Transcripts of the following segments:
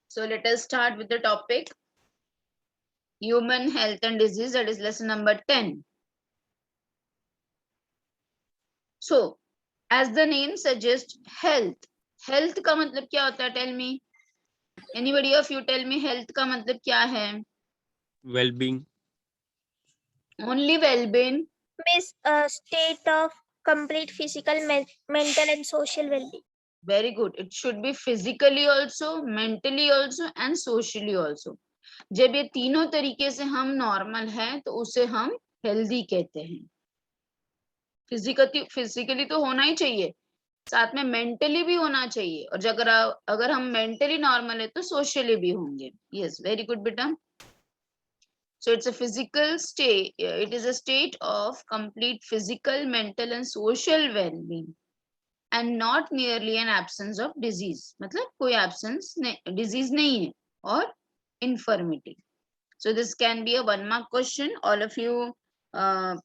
So let us start with the topic human health and disease, that is lesson number 10. So as the name suggests, health का मतलब क्या होता है? Tell me. Anybody of you tell me health का मतलब क्या है? Well-being. Only well-being? Miss, a state of complete physical, mental and social well-being. Very good. It should be physically also, mentally also and socially also. जब ये तीनों तरीके से हम नॉर्मल हैं तो उसे हम हेल्दी कहते हैं. फिजिकली तो होना ही चाहिए, साथ में मेंटली भी होना चाहिए, और अगर हम मेंटली नॉर्मल है तो सोशली भी होंगे. यस, वेरी गुड बेटा. So it's a physical state, it is a state of complete physical, mental and social well-being and not merely an absence of disease. मतलब कोई absence disease नहीं है और infirmity. So this can be a 1 mark question. All of you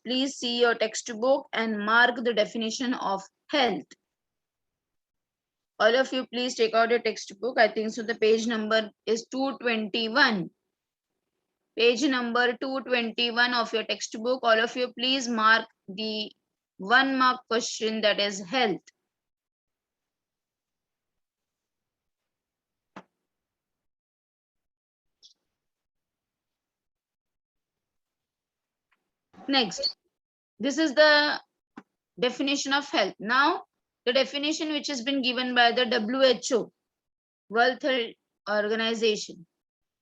please see your textbook and mark the definition of health. All of you please take out your textbook. I think so the page number is 221. Page number 221 of your textbook. All of you please mark the 1 mark question, that is health. Next, this is the definition of health. Now, the definition which has been given by the WHO, World Health Organization,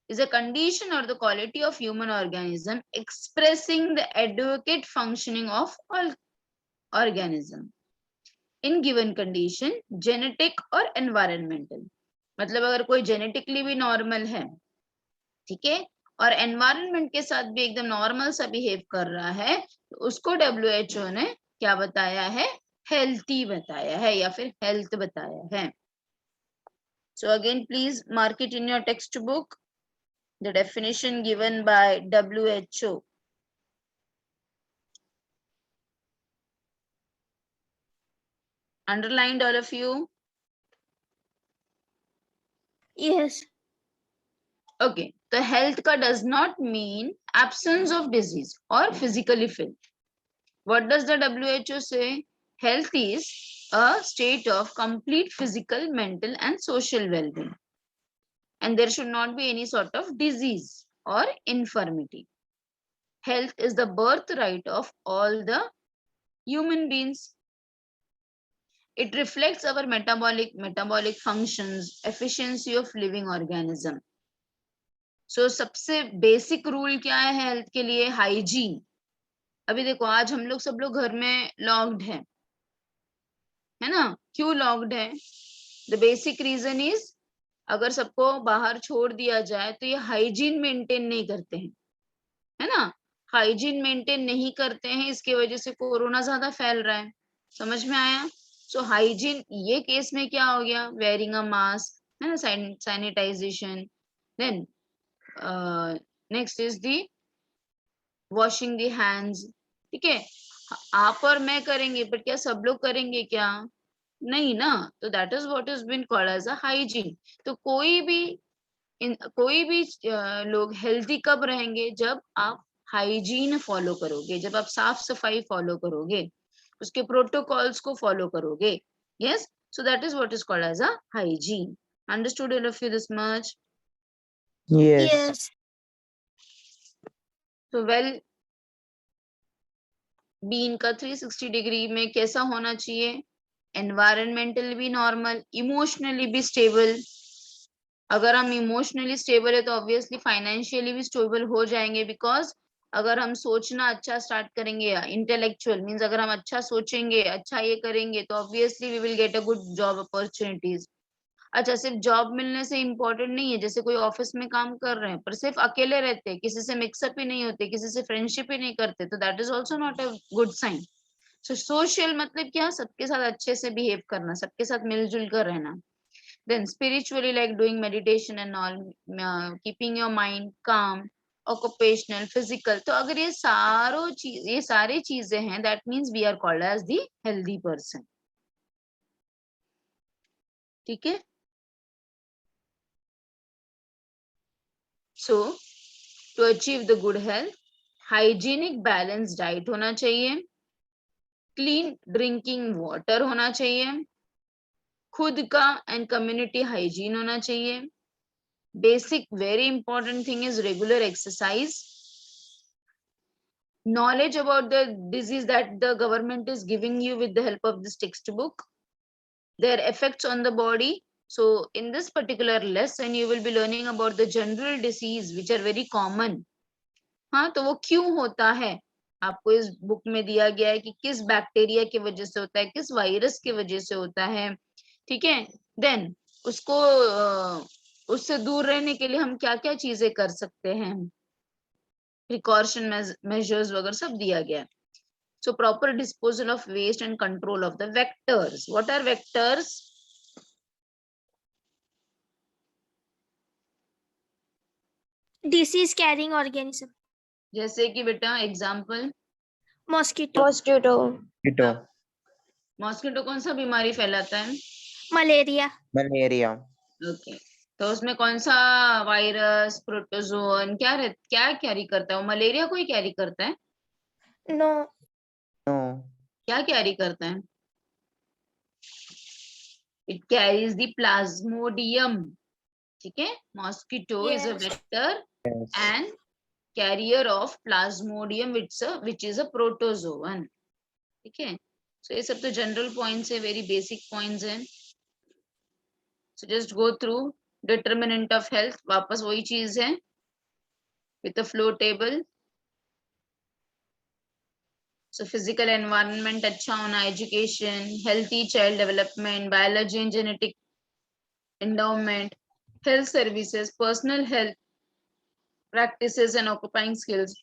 is a condition or the quality of human organism expressing the adequate functioning of all organism in given condition, genetic or environmental. मतलब अगर कोई genetically भी normal है, ठीक है, और environment के साथ भी एकदम नॉर्मल सा बिहेव कर रहा है, तो उसको WHO ने क्या बताया है? हेल्थी बताया है या फिर हेल्थ बताया है. So again please mark it in your textbook, the definition given by WHO. Underlined all of you? Yes. Okay, the health ka does not mean absence of disease or physically fit. What does the WHO say? Health is a state of complete physical, mental and social well-being. And there should not be any sort of disease or infirmity. Health is the birthright of all the human beings. It reflects our metabolic functions, efficiency of living organism. So सबसे basic rule क्या है health के लिए? Hygiene. अभी देखो आज हम लोग सब लोग घर में लॉक्ड है ना? क्यों लॉक्ड है? द बेसिक रीजन इज, अगर सबको बाहर छोड़ दिया जाए तो ये हाइजीन मेंटेन नहीं करते हैं, है ना? हाइजीन मेंटेन नहीं करते हैं, इसकी वजह से कोरोना ज्यादा फैल रहा है. समझ में आया? सो हाइजीन ये केस में क्या हो गया? वेयरिंग अ मास्क, है ना, sanitization. Then next is the washing the hands. ठीक है, आप और मैं करेंगे, बट क्या सब लोग करेंगे क्या? नहीं ना. तो that is what is been called as a hygiene. तो कोई भी लोग हेल्दी कब रहेंगे? जब आप हाइजीन फॉलो करोगे, जब आप साफ सफाई फॉलो करोगे, उसके प्रोटोकॉल्स को फॉलो करोगे. Yes, so that is what is called as a hygiene. Understood all of you this much? Yes. तो वेल बीन का 360 डिग्री में कैसा होना चाहिए? एनवायरमेंटल भी नॉर्मल, इमोशनली भी स्टेबल. अगर हम इमोशनली स्टेबल है तो ऑब्वियसली फाइनेंशियली भी स्टेबल हो जाएंगे, बिकॉज अगर हम सोचना अच्छा स्टार्ट करेंगे, इंटेलेक्चुअल मींस अगर हम अच्छा सोचेंगे, अच्छा ये करेंगे, तो obviously we will get a good job opportunities. अच्छा, सिर्फ जॉब मिलने से इम्पोर्टेंट नहीं है, जैसे कोई ऑफिस में काम कर रहे हैं पर सिर्फ अकेले रहते हैं, किसी से मिक्सअप ही नहीं होते, किसी से फ्रेंडशिप ही नहीं करते, तो that is also not a good sign. So social मतलब क्या? सबके साथ अच्छे से बिहेव करना, सबके साथ मिलजुल कर रहना. Then spiritually, like doing meditation and all, keeping your mind calm, occupational, physical. तो अगर ये सारी चीजें हैं, that means we are called as the healthy person. ठीक है? So to achieve the good health, hygienic balance diet होना चाहिए, क्लीन ड्रिंकिंग वाटर होना चाहिए, खुद का एंड कम्युनिटी हाइजीन होना चाहिए, basic very important thing is regular exercise, knowledge about the disease that the government is giving you with the help of this textbook, their effects on the body. So in this particular lesson you will be learning about the general disease which are very common. हाँ, तो वो क्यों होता है आपको इस book में दिया गया है कि किस बैक्टीरिया की वजह से होता है, किस वायरस की वजह से होता है, ठीक है। देन उसको उससे दूर रहने के लिए हम क्या क्या चीजें कर सकते हैं, प्रिकॉशन मेजर्स वगैरह सब दिया गया है। So proper disposal of waste and control of the vectors. What are vectors? Disease carrying organism. जैसे कि बेटा एग्जाम्पल, Mosquito. Mosquito. मॉस्किटो कौन सा बीमारी फैलाता है? Malaria. Malaria. ओके, तो उसमें कौन सा वायरस, प्रोटोजोन क्या कैरी करता है? वो मलेरिया को ही कैरी करता है? No. No. क्या कैरी करता है? इट कैरीज द प्लाज्मोडियम, ठीक है। Mosquito is a Yes. Vector Yes. and carrier of plasmodium which is a protozoan, ठीक है। So ये सब तो जनरल पॉइंट्स है, वेरी बेसिक पॉइंट्स हैं। So just go through determinant of health, वापस वही चीज है with a flow table. So physical environment अच्छा होना, education, healthy child development, biology and genetic endowment, health services, personal health practices and occupying skills,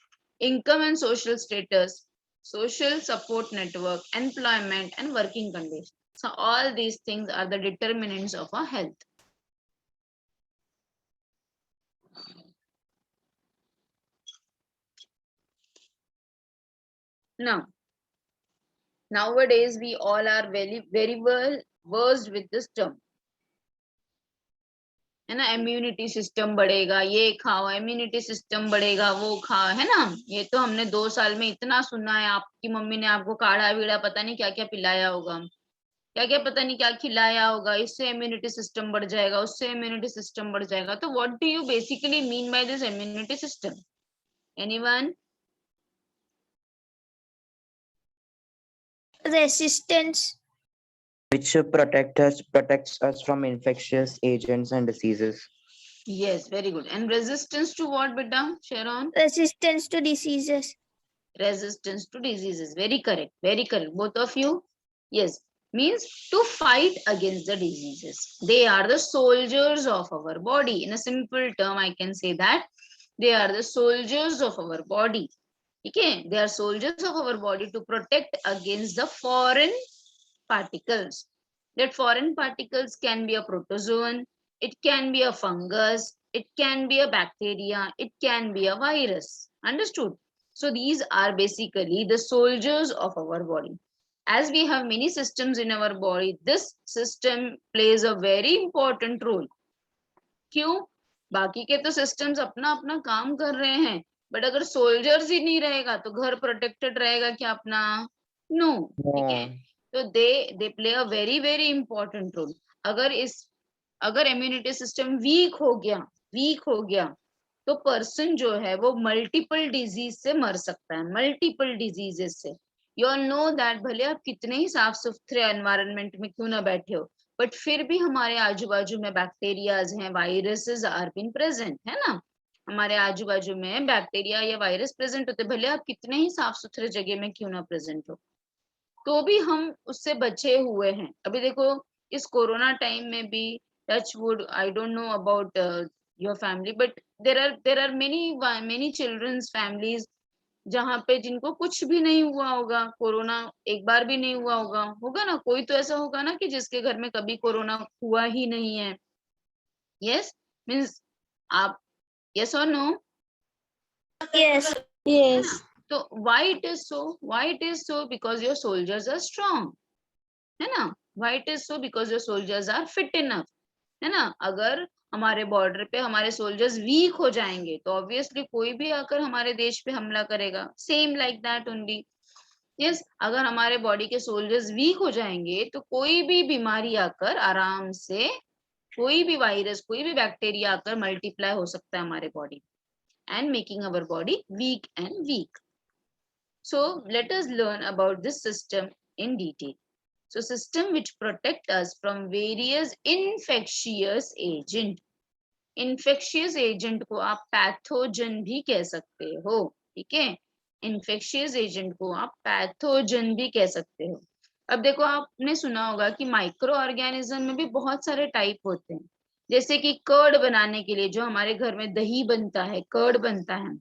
income and social status, social support network, employment and working conditions. So all these things are the determinants of our health. Now, nowadays we all are very well versed with this term, है ना। Immunity system बढ़ेगा, ये खाओ, immunity system बढ़ेगा, वो खाओ, है ना। ये तो हमने 2 साल में इतना सुना है। आपकी मम्मी ने आपको काढ़ा बीड़ा पता नहीं क्या क्या पिलाया होगा, क्या क्या पता नहीं क्या खिलाया होगा, इससे इम्यूनिटी सिस्टम बढ़ जाएगा, उससे इम्यूनिटी सिस्टम बढ़ जाएगा। तो what do you basically mean by this immunity system? Anyone? Resistance. Which protects us from infectious agents and diseases. Yes, very good. And resistance to what, beta? Sharon? Resistance to diseases. Resistance to diseases. Very correct. Very correct. Both of you? Yes. Means to fight against the diseases. They are the soldiers of our body. In a simple term, I can say that they are the soldiers of our body. Okay? They are soldiers of our body to protect against the foreign particles. That foreign particles can be a protozoan, it can be a fungus, it can be a bacteria, it can be a virus. Understood? So these are basically the soldiers of our body. As we have many systems in our body, this system plays a very important role. क्यों? बाकी के तो systems अपना अपना काम कर रहे हैं, बट अगर सोल्जर्स ही नहीं रहेगा तो घर प्रोटेक्टेड रहेगा क्या अपना? नो, ठीक है। तो they play a very important role. अगर इम्यूनिटी सिस्टम वीक हो गया तो पर्सन जो है वो मल्टीपल डिजीज से मर सकता है, मल्टीपल डिजीजेस से। यू ऑल नो दैट भले आप कितने ही साफ सुथरे एनवायरनमेंट में क्यों ना बैठे हो, बट फिर भी हमारे आजू बाजू में बैक्टीरियाज हैं, वायरसेस आर बीन प्रेजेंट, है ना। हमारे आजू बाजू में बैक्टीरिया या वायरस प्रेजेंट होते, भले आप कितने ही साफ सुथरे जगह में क्यों ना प्रेजेंट हो, तो भी हम उससे बचे हुए हैं। अभी देखो इस कोरोना टाइम में भी, touch wood, I don't know about your family, but there are many childrens families जहाँ पे जिनको कुछ भी नहीं हुआ होगा, कोरोना एक बार भी नहीं हुआ होगा ना। कोई तो ऐसा होगा ना कि जिसके घर में कभी कोरोना हुआ ही नहीं है। यस, मीन्स आप, यस और नो? Yes. Yes. तो why it is so? Because your soldiers are strong, है ना। Why it is so? Because your soldiers are fit enough, है ना। अगर हमारे बॉर्डर पे हमारे सोल्जर्स वीक हो जाएंगे तो ऑब्वियसली कोई भी आकर हमारे देश पे हमला करेगा. Same like that only. Yes, अगर हमारे बॉडी के सोल्जर्स वीक हो जाएंगे तो कोई भी बीमारी आकर आराम से, कोई भी वायरस, कोई भी बैक्टीरिया आकर मल्टीप्लाई हो सकता है हमारे body and making our body weak and weak. So let us learn about this system in detail. So system which protect us from various infectious agent. Infectious agent को आप pathogen भी कह सकते हो. ठीक है, इन्फेक्शियस एजेंट को आप पैथोजन भी कह सकते हो. अब देखो, आपने सुना होगा कि माइक्रो ऑर्गेनिज्म में भी बहुत सारे टाइप होते हैं. जैसे कि कर्ड बनाने के लिए जो हमारे घर में दही बनता है, कर्ड बनता है,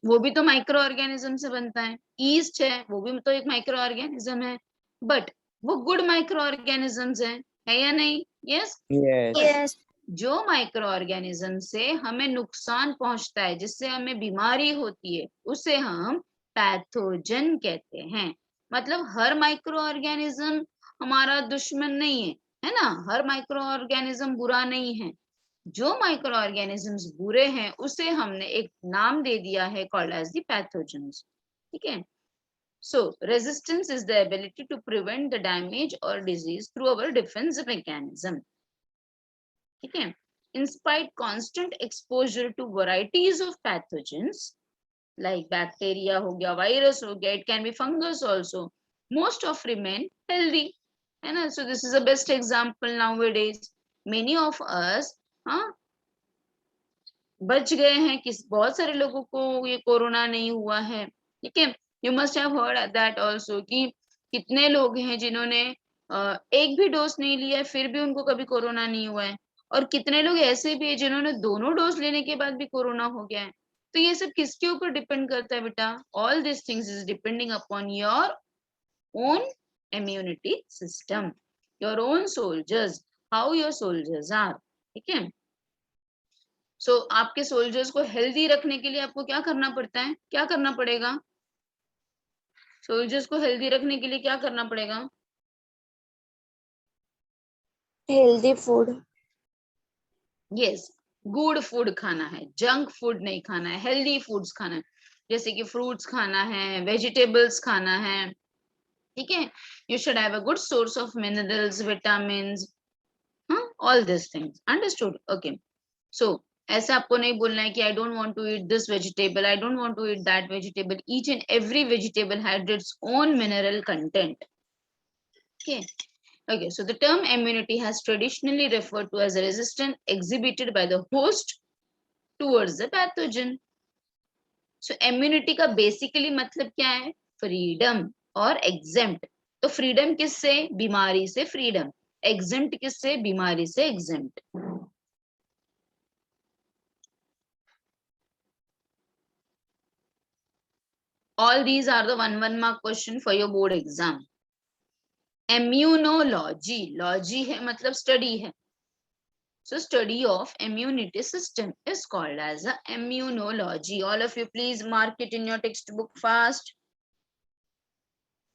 वो भी तो माइक्रो ऑर्गेनिज्म से बनता है. ईस्ट है, वो भी तो एक माइक्रो ऑर्गेनिज्म है, बट वो गुड माइक्रो ऑर्गेनिजम्स है या नहीं? यस. Yes. Yes. जो माइक्रो ऑर्गेनिज्म से हमें नुकसान पहुंचता है, जिससे हमें बीमारी होती है, उसे हम पैथोजन कहते हैं. मतलब हर माइक्रो ऑर्गेनिज्म हमारा दुश्मन नहीं है ना? हर माइक्रो ऑर्गेनिज्म बुरा नहीं है. जो माइक्रो ऑर्गेनिजम्स बुरे हैं उसे हमने एक नाम दे दिया है, कॉल्ड एज द पैथोजेंस. ठीक है. So resistance is the ability to prevent the damage or disease through our defense mechanism. ठीक है. In spite constant exposure to varieties of pathogens like bacteria हो गया, virus हो गया, it can be fungus also, most of remain healthy, है ना? So this is the best example nowadays. Many of us बच गए हैं. बहुत सारे लोगों को ये कोरोना नहीं हुआ है. ठीक है. You must have heard that also कि कितने लोग हैं जिन्होंने एक भी डोज नहीं लिया फिर भी उनको कभी कोरोना नहीं हुआ है, और कितने लोग ऐसे भी है जिन्होंने दोनों डोज लेने के बाद भी कोरोना हो गया है. तो ये सब किसके ऊपर डिपेंड करता है बेटा? All this things is depending upon your own immunity system, your own soldiers, how your soldiers are. ठीक है. सो आपके सोल्जर्स को हेल्दी रखने के लिए आपको क्या करना पड़ता है? क्या करना पड़ेगा? सोल्जर्स को हेल्दी रखने के लिए क्या करना पड़ेगा? Healthy food. Yes, good food खाना है, जंक फूड नहीं खाना है, हेल्दी फूड्स खाना है. जैसे कि फ्रूट्स खाना है, वेजिटेबल्स खाना है. ठीक है. You should have a good source of minerals, vitamins, all this things. Understood? Okay. So ऐसे आपको नहीं बोलना है कि I don't want to eat this vegetable, I don't want to eat that vegetable. Each and every vegetable has its own mineral content. Okay. Okay, so the term immunity has traditionally referred to as a resistance exhibited by the host towards the pathogen. So immunity का basically मतलब क्या है? Freedom और exempt. तो freedom किससे? बीमारी से freedom. Exempt किससे? बीमारी से exempt. All these are the 1 mark question for your board exam. Immunology, logy है मतलब स्टडी है. So study of immunity system is called as a immunology. All of you please mark it in your textbook fast.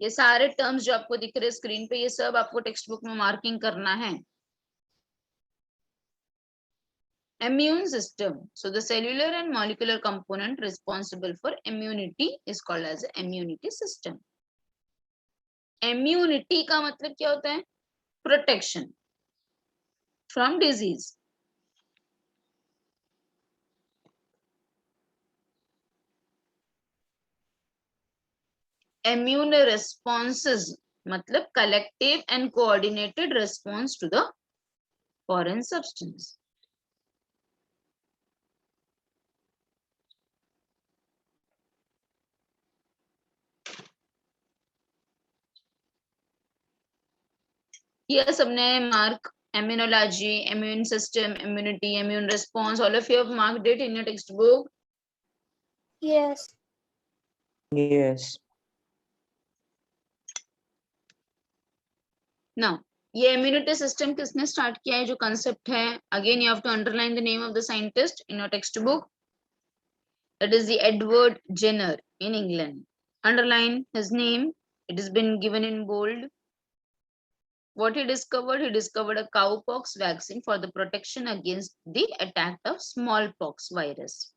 ये सारे terms जो आपको दिख रहे screen पे, ये सब आपको टेक्स्ट बुक में मार्किंग करना है. Immune system. So the cellular and molecular component responsible for immunity is called as immunity system. Immunity का मतलब क्या होता है? Protection from disease. Immune responses मतलब collective and coordinated response to the foreign substance. ये सबने mark immunology, immune system, immunity, immune response. All of you have marked it in your textbook. Yes. Yes. Now, ये immunity system किसने start किया है? जो concept है, again you have to underline the name of the scientist in your textbook. That is the Edward Jenner in England. Underline his name. It has been given in bold. What he discovered? He discovered a cowpox vaccine for the protection against the attack of smallpox virus.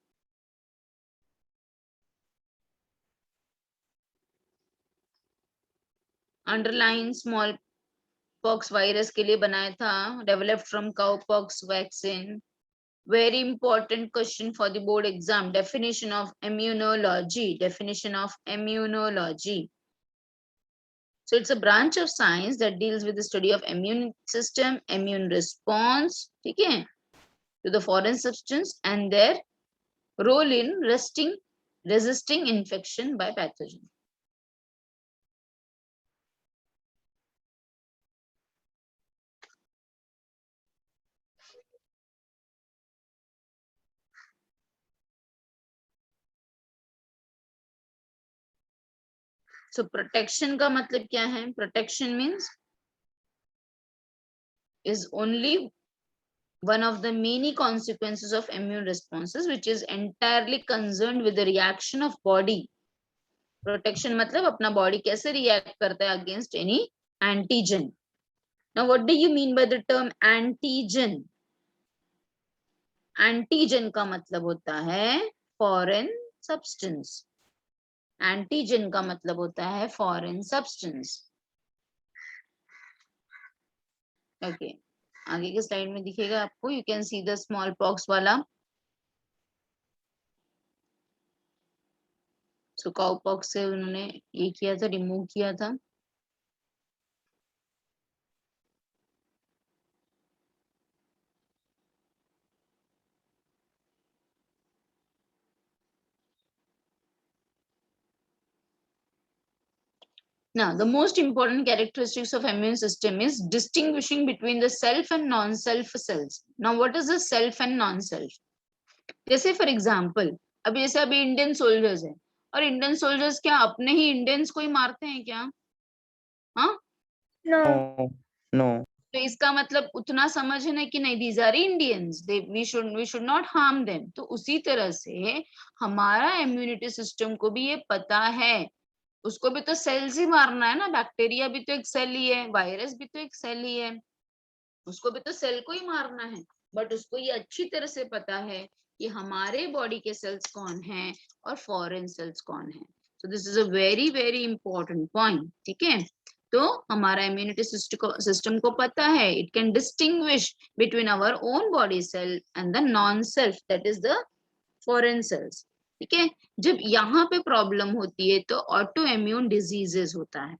Underline smallpox virus के लिए बनाया था, developed from cowpox vaccine. Very important question for the board exam. Definition of immunology. Definition of immunology. So it's a branch of science that deals with the study of immune system, immune response, okay, to the foreign substance and their role in resisting infection by pathogen. So protection का मतलब क्या है? Protection means is only one of the many consequences of immune responses which is entirely concerned with the reaction of body. Protection मतलब अपना body कैसे react करता है against any antigen. Now what do you mean by the term antigen? Antigen का मतलब होता है foreign substance. Antigen का मतलब होता है foreign substance. Okay. आगे के स्लाइड में दिखेगा आपको. You can see the smallpox वाला. So cowpox से उन्होंने ये किया था, रिमूव किया था. Now, the most important characteristics of immune system is distinguishing between the self and non-self cells. Now, what is the self and non-self? जैसे for example, अभी जैसे अभी इंडियन सोल्जर्स हैं और इंडियन सोल्जर्स क्या अपने ही इंडियंस को ही मारते हैं क्या? हाँ? No. No, no. तो इसका मतलब उतना समझ है ना कि नहीं, these are Indians, we should not harm them. तो उसी तरह से हमारा इम्यूनिटी सिस्टम को भी ये पता है, उसको भी तो सेल्स ही मारना है ना. बैक्टीरिया भी तो एक सेल ही है, वायरस भी तो एक सेल ही है, उसको भी तो सेल को ही मारना है. बट उसको ये अच्छी तरह से पता है कि हमारे बॉडी के सेल्स कौन हैं और फॉरेन सेल्स कौन हैं. So this is a very very important point. ठीक है, तो हमारा इम्यूनिटी सिस्टम को पता है, it can distinguish between our own body cell and the non self, that is the foreign cells. ठीक है, जब यहाँ पे प्रॉब्लम होती है तो ऑटो इम्यून डिजीजेस होता है.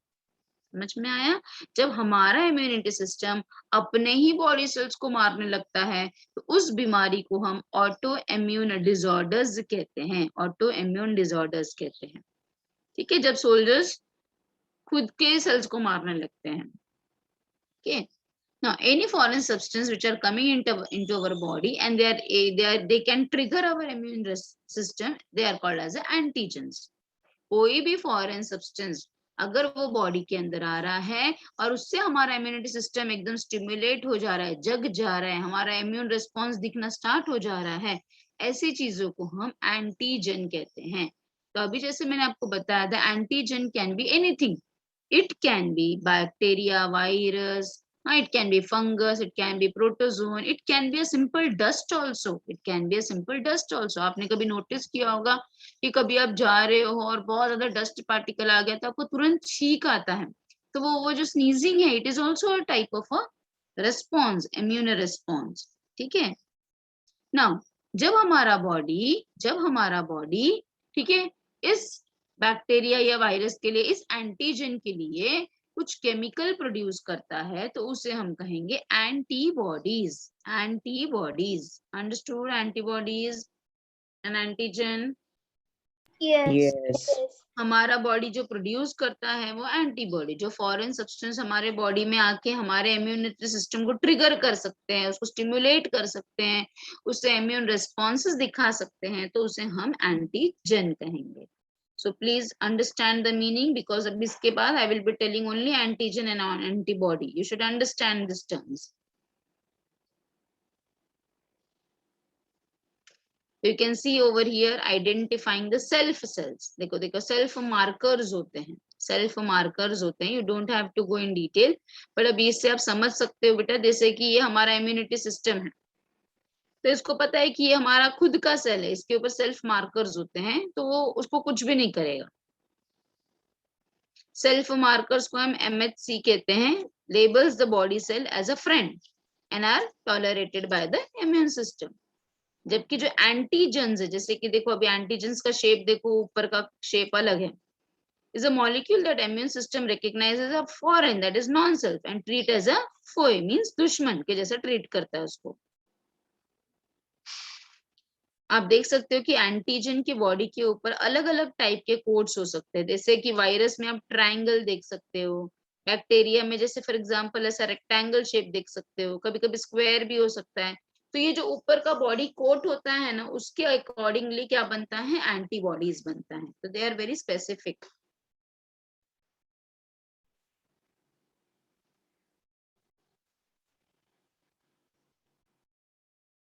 समझ में आया? जब हमारा इम्यूनिटी सिस्टम अपने ही बॉडी सेल्स को मारने लगता है तो उस बीमारी को हम ऑटो इम्यून डिसऑर्डर्स कहते हैं. ऑटो इम्यून डिसऑर्डर्स कहते हैं. ठीक है, जब सोल्जर्स खुद के सेल्स को मारने लगते हैं. Okay. Now, any foreign substance which are coming into our body and they can trigger our immune system, they are called as antigens. कोई भी फॉरेन सब्सटेंस अगर वो बॉडी के अंदर आ रहा है और उससे हमारा इम्यूनिटी सिस्टम एकदम स्टिमुलेट हो जा रहा है, जग जा रहा है, हमारा इम्यून रिस्पॉन्स दिखना स्टार्ट हो जा रहा है, ऐसी चीजों को हम एंटीजन कहते हैं. तो अभी जैसे मैंने आपको बताया था, antigen can be anything. It can be bacteria, virus, it can be fungus, it can be protozoan, it can be a simple dust also. It can be a simple dust also. आपने कभी notice किया होगा कि कभी आप जा रहे हो और बहुत ज्यादा डस्ट पार्टिकल आ गया तो आपको तुरंत छींक आता है, तो वो जो स्नीजिंग है, it is also a type of a response, immune response. ठीक है. नाउ जब हमारा बॉडी ठीक है इस बैक्टीरिया या वायरस के लिए, इस एंटीजन के लिए कुछ केमिकल प्रोड्यूस करता है तो उसे हम कहेंगे antibodies. Antibodies, understood? Antibodies and antigen. Yes. Yes. हमारा बॉडी जो प्रोड्यूस करता है वो एंटीबॉडी, जो फॉरेन सब्सटेंस हमारे बॉडी में आके हमारे इम्यूनिटी सिस्टम को ट्रिगर कर सकते हैं, उसको स्टिमुलेट कर सकते हैं, उससे इम्यून रिस्पॉन्सेस दिखा सकते हैं, तो उसे हम एंटीजन कहेंगे. So please understand the meaning, because अब इसके बाद I will be telling only antigen and antibody. You should understand these terms. You can see over here identifying the self cells. देखो देखो सेल्फ मार्कर्स होते हैं, self markers होते हैं. You don't have to go in detail, but अभी इससे आप समझ सकते हो बेटा, जैसे कि ये हमारा इम्यूनिटी सिस्टम है, तो इसको पता है कि ये हमारा खुद का सेल है, इसके ऊपर सेल्फ मार्कर्स होते हैं, तो वो उसको कुछ भी नहीं करेगा. सेल्फ मार्कर्स को हम MHC कहते हैं. Labels the body cell as a friend and are tolerated by the immune system. जबकि जो एंटीजेंस है, जैसे कि देखो अभी एंटीजेंस का शेप देखो, ऊपर का शेप अलग है, is a molecule that immune system recognizes a foreign, that is non-self, and treat as a foe, means दुश्मन के जैसा ट्रीट करता है उसको. आप देख सकते हो कि एंटीजन की बॉडी के ऊपर अलग अलग टाइप के कोड्स हो सकते हैं. जैसे कि वायरस में आप ट्रायंगल देख सकते हो, बैक्टीरिया में जैसे फॉर एग्जांपल ऐसा रेक्टेंगल शेप देख सकते हो, कभी कभी स्क्वायर भी हो सकता है. तो ये जो ऊपर का बॉडी कोट होता है ना, उसके अकॉर्डिंगली क्या बनता है, एंटीबॉडीज बनता है. तो दे आर वेरी स्पेसिफिक.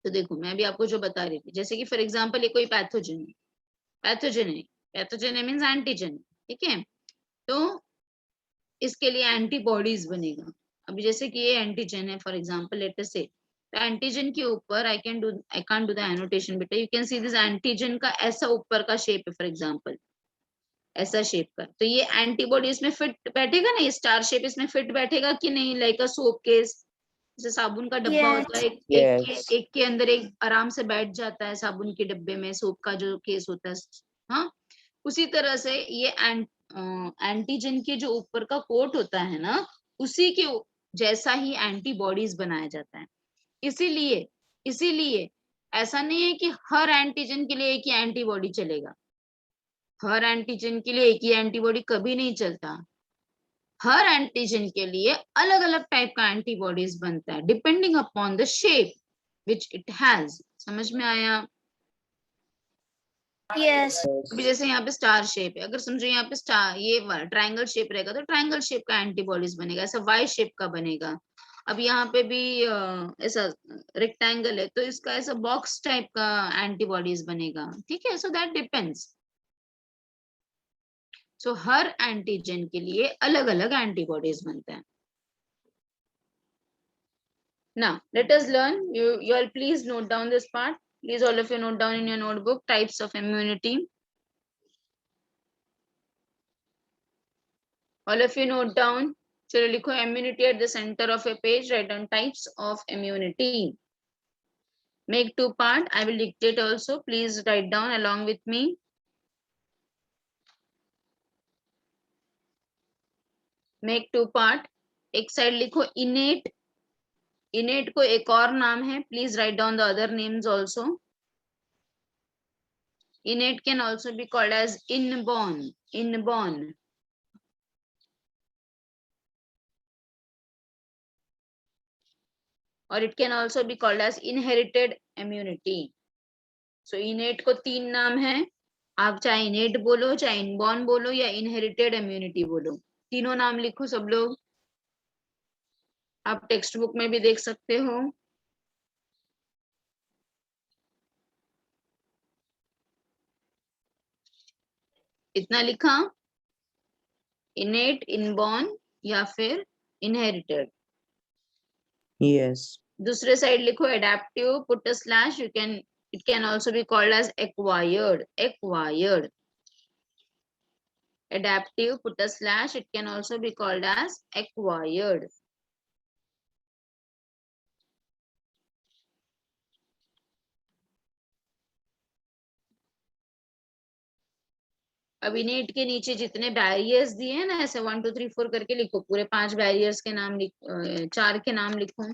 तो देखो मैं भी आपको जो बता रही थी, जैसे कि फॉर एग्जांपल ये कोई पैथोजन है, पैथोजन है, पैथोजन है मीन्स एंटीजन, ठीक है. तो इसके लिए एंटीबॉडीज बनेगा. अभी जैसे कि ये एंटीजन है फॉर एग्जांपल लेट अस से, तो एंटीजन के ऊपर I can't do the annotation बेटा, you can see this antigen का ऐसा ऊपर का शेप है फॉर एग्जांपल, ऐसा शेप का. तो ये एंटीबॉडी इसमें फिट बैठेगा ना, ये स्टार शेप इसमें फिट बैठेगा कि नहीं, लाइक अ सोप केस, जैसे साबुन का डब्बा होता है, Yes. Yes. एक के अंदर एक आराम से बैठ जाता है साबुन के डब्बे में, सोप का जो केस होता है. हाँ, उसी तरह से ये एंटीजन के जो ऊपर का कोट होता है ना, उसी के जैसा ही एंटीबॉडीज बनाया जाता है. इसीलिए इसीलिए ऐसा नहीं है कि हर एंटीजन के लिए एक ही एंटीबॉडी चलेगा. हर एंटीजन के लिए एक ही एंटीबॉडी कभी नहीं चलता. हर एंटीजन के लिए अलग अलग टाइप का एंटीबॉडीज बनता है, depending upon the shape which it has. समझ में आया? Yes. अभी Yes. जैसे यहाँ पे स्टार शेप है, अगर समझो यहाँ पे स्टार ये ट्रायंगल शेप रहेगा, तो ट्रायंगल शेप का एंटीबॉडीज बनेगा. ऐसा वाई शेप का बनेगा. अब यहाँ पे भी ऐसा रेक्टेंगल है, तो इसका ऐसा बॉक्स टाइप का एंटीबॉडीज बनेगा. ठीक है, so that depends. So her antigen के लिए अलग अलग एंटीबॉडीज बनते हैं. Now let us learn. You all please note down this part. Please all of you note down in your notebook types of immunity. All of you note down. चलो लिखो immunity at the center of a page. Write down types of immunity. Make two part. I will dictate also. Please write down along with me. Make two part. एक side लिखो innate. Innate को एक और नाम है. Please write down the other names also. Innate can also be called as inborn. Inborn. Or it can also be called as inherited immunity. So innate को तीन नाम है. आप चाहे innate बोलो, चाहे inborn बोलो, या inherited immunity बोलो, तीनों नाम लिखो सब लोग. आप टेक्स्ट बुक में भी देख सकते हो. इतना लिखा, innate, inborn या फिर inherited. Yes. दूसरे साइड लिखो adaptive, put a slash. It can also be called as acquired. Acquired. Adaptive, put a slash. It can also be called as acquired. अब इनेट के नीचे जितने बैरियर्स दिए हैं ना, ऐसे 1 2 3 4 करके लिखो. पूरे 5 बैरियर्स के नाम लिखो, 4 के नाम लिखो.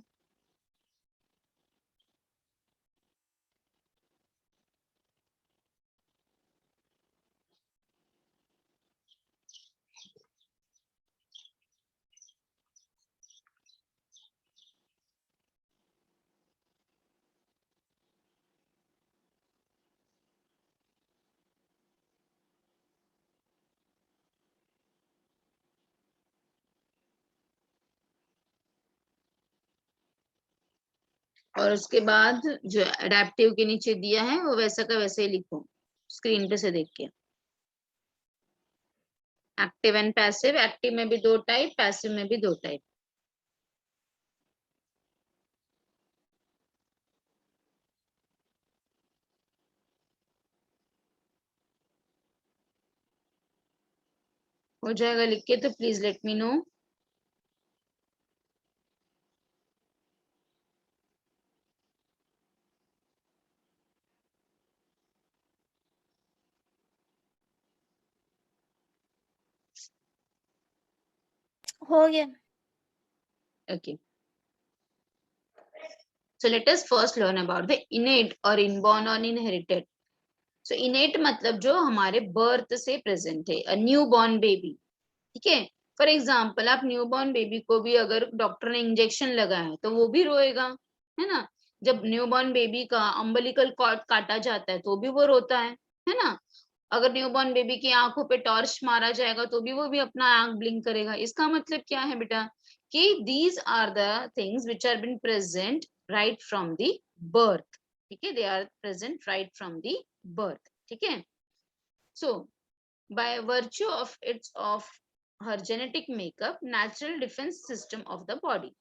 और उसके बाद जो एडेप्टिव के नीचे दिया है वो वैसा का वैसे ही लिखो स्क्रीन पे से देख के। एक्टिव एंड पैसिव, एक्टिव में भी 2 टाइप, पैसिव में भी 2 टाइप। हो जाएगा लिख के तो प्लीज लेट मी नो। हो गया। Okay. So let us first learn about the innate or inborn or inherited. So innate मतलब जो हमारे बर्थ से प्रेजेंट है, a newborn baby, ठीक है। फॉर एग्जाम्पल आप न्यूबॉर्न बेबी को भी अगर डॉक्टर ने इंजेक्शन लगाया है तो वो भी रोएगा, है ना। जब न्यूबॉर्न बेबी का अम्बिलिकल कॉर्ड काटा जाता है तो भी वो रोता है ना। अगर न्यूबॉर्न बेबी की आंखों पे टॉर्च मारा जाएगा तो भी वो भी अपना आंख ब्लिंक करेगा। इसका मतलब क्या है बेटा कि these are the things which are been present right from the birth, ठीक है। They are present right from the birth, ठीक है। सो by virtue of its of her genetic makeup, natural defense system of the body,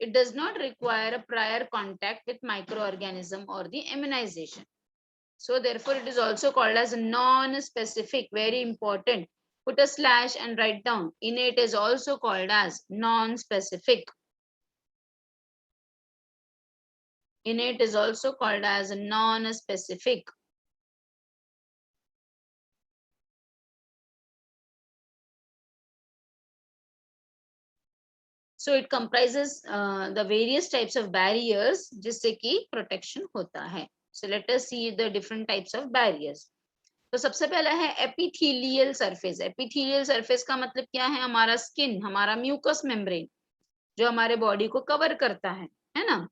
it does not require a prior contact with microorganism or the immunization. So therefore it is also called as non-specific. Very important, put a slash and write down, innate is also called as non-specific. Innate is also called as non-specific. So it comprises the various types of barriers जिससे कि protection होता है. So let us see the different types of barriers. तो सबसे पहला है epithelial surface. Epithelial surface का मतलब क्या है? हमारा skin, हमारा mucous membrane जो हमारे body को cover करता है ना।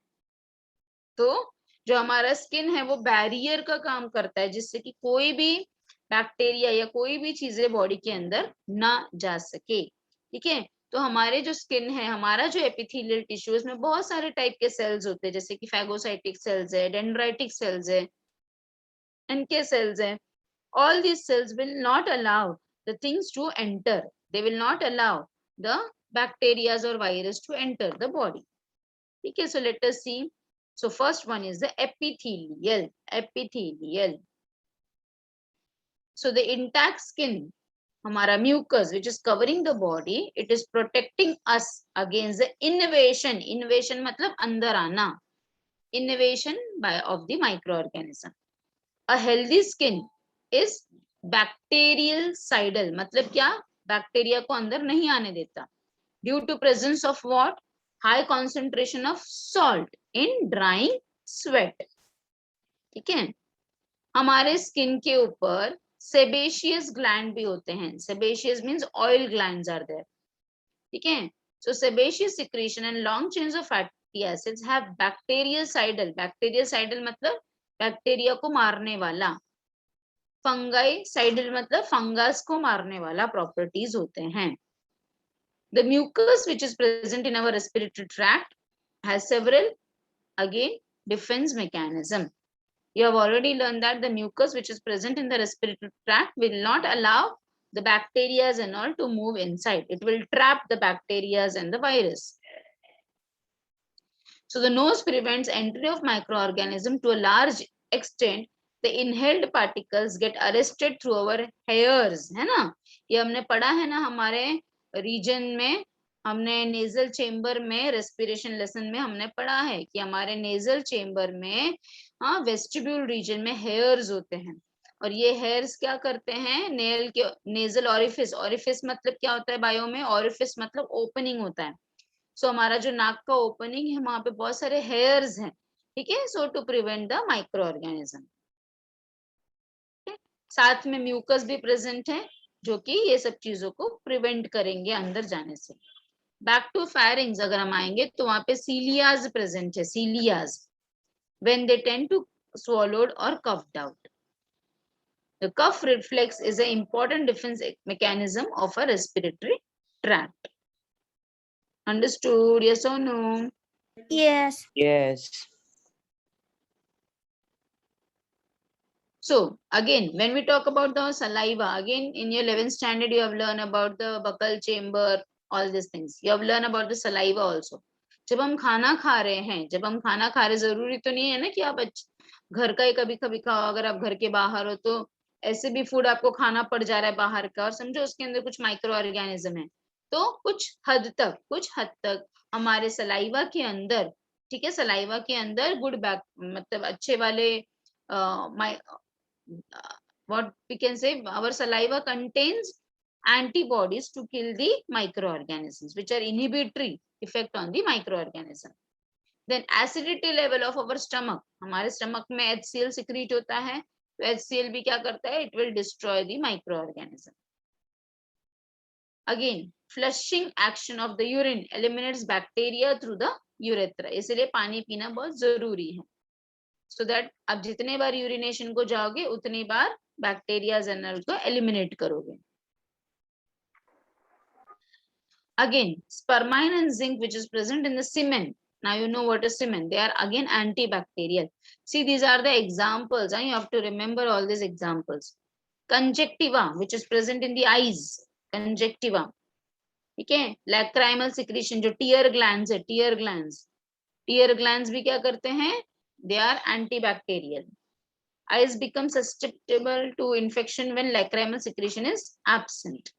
तो जो हमारा skin है वो barrier का काम करता है जिससे कि कोई भी बैक्टीरिया या कोई भी चीजें बॉडी के अंदर ना जा सके, ठीक है। तो हमारे जो स्किन है, हमारा जो एपिथेलियल टिश्यू, इसमें बहुत सारे टाइप के सेल्स होते हैं, जैसे कि फैगोसाइटिक सेल्स है, डेंड्राइटिक सेल्स है, एनके सेल्स है। All these cells will not allow the things to enter. They will not allow the bacteria or virus to enter the body, ठीक है। So let us see. So first one is the epithelial. So the intact skin, हमारा mucus which is covering the body, it is protecting us against the invasion. Invasion मतलब अंदर आना, invasion by of the microorganism. A healthy skin is bactericidal. मतलब क्या? Bacteria को अंदर नहीं आने देता, due to presence of what? High concentration of salt in drying sweat, ठीक है। हमारे स्किन के ऊपर सेबेशियस ग्लैंड भी होते हैं। Sebaceous means oil glands are there, ठीक है। So sebaceous secretion and long chains of fatty acids have bactericidal. Bactericidal मतलब बैक्टीरिया को मारने वाला, फंगाइसाइडल मतलब फंगस को मारने वाला प्रॉपर्टीज होते हैं। The mucus which is present in our respiratory tract has several again defense mechanism. You have already learned that the mucus which is present in the respiratory tract will not allow the bacteria and all to move inside. It will trap the bacteria and the virus. So the nose prevents entry of microorganism to a large extent. The inhaled particles get arrested through our hairs, है ना। ये हमने पढ़ा है ना हमारे reason में, हमने नेजल चेम्बर में रेस्पिरेशन लेसन में हमने पढ़ा है कि हमारे नेजल चेम्बर में वेस्टिब्यूल रीजन में हेयर्स होते हैं, और ये हेयर्स क्या करते हैं? नेल के नेजल ऑरिफिस, ऑरिफिस मतलब क्या होता है बायो में? ऑरिफिस मतलब ओपनिंग होता है। सो हमारा जो नाक का ओपनिंग है वहां पे बहुत सारे हेयर्स हैं, ठीक है। So to prevent the microorganism, साथ में म्यूकस भी प्रेजेंट है जो कि ये सब चीजों को प्रिवेंट करेंगे अंदर जाने से। बैक टू फायरिंग्स अगर हम आएंगे तो वहां पे सीलियाज प्रेजेंट है, सीलियाज when they tend to swallowed or coughed out. The cough reflex is an important defense mechanism of a respiratory tract. Understood? Yes or no? Yes. Yes. So again, when we talk about the saliva, again in your 11th standard, you have learned about the buccal chamber, all these things. You have learned about the saliva also. जब हम खाना खा रहे हैं, जब हम खाना खा रहे, जरूरी तो नहीं है ना कि आप घर का ही कभी कभी खाओ. अगर आप घर के बाहर हो तो ऐसे भी फूड आपको खाना पड़ जा रहा है बाहर का, और समझो उसके अंदर कुछ माइक्रो ऑर्गेनिज्म है, तो कुछ हद तक हमारे सलाइवा के अंदर, ठीक है, सलाइवा के अंदर गुड बैक मतलब अच्छे वाले what we can say, our saliva contains antibodies to kill the microorganisms, which are inhibitory effect on the microorganism. Then acidity level of our stomach, हमारे stomach में HCl secrete होता है, तो HCl भी क्या करता है, it will destroy the microorganism. Again, flushing action of the urine eliminates bacteria through the urethra, इसलिए पानी पीना बहुत जरूरी है. So that आप जितने बार यूरिनेशन को जाओगे उतनी बार बैक्टीरिया जनरल को एलिमिनेट करोगे. Again, spermine and zinc which is present in the semen. Now you know what is semen. They are again antibacterial. See, these are the examples. You have to remember all these examples. Conjunctiva which is present in the eyes. Conjunctiva. ठीक है. Lacrimal secretion जो tear glands है, tear glands. Tear glands भी क्या करते हैं? They are antibacterial. Eyes become susceptible to infection when lacrimal secretion is absent.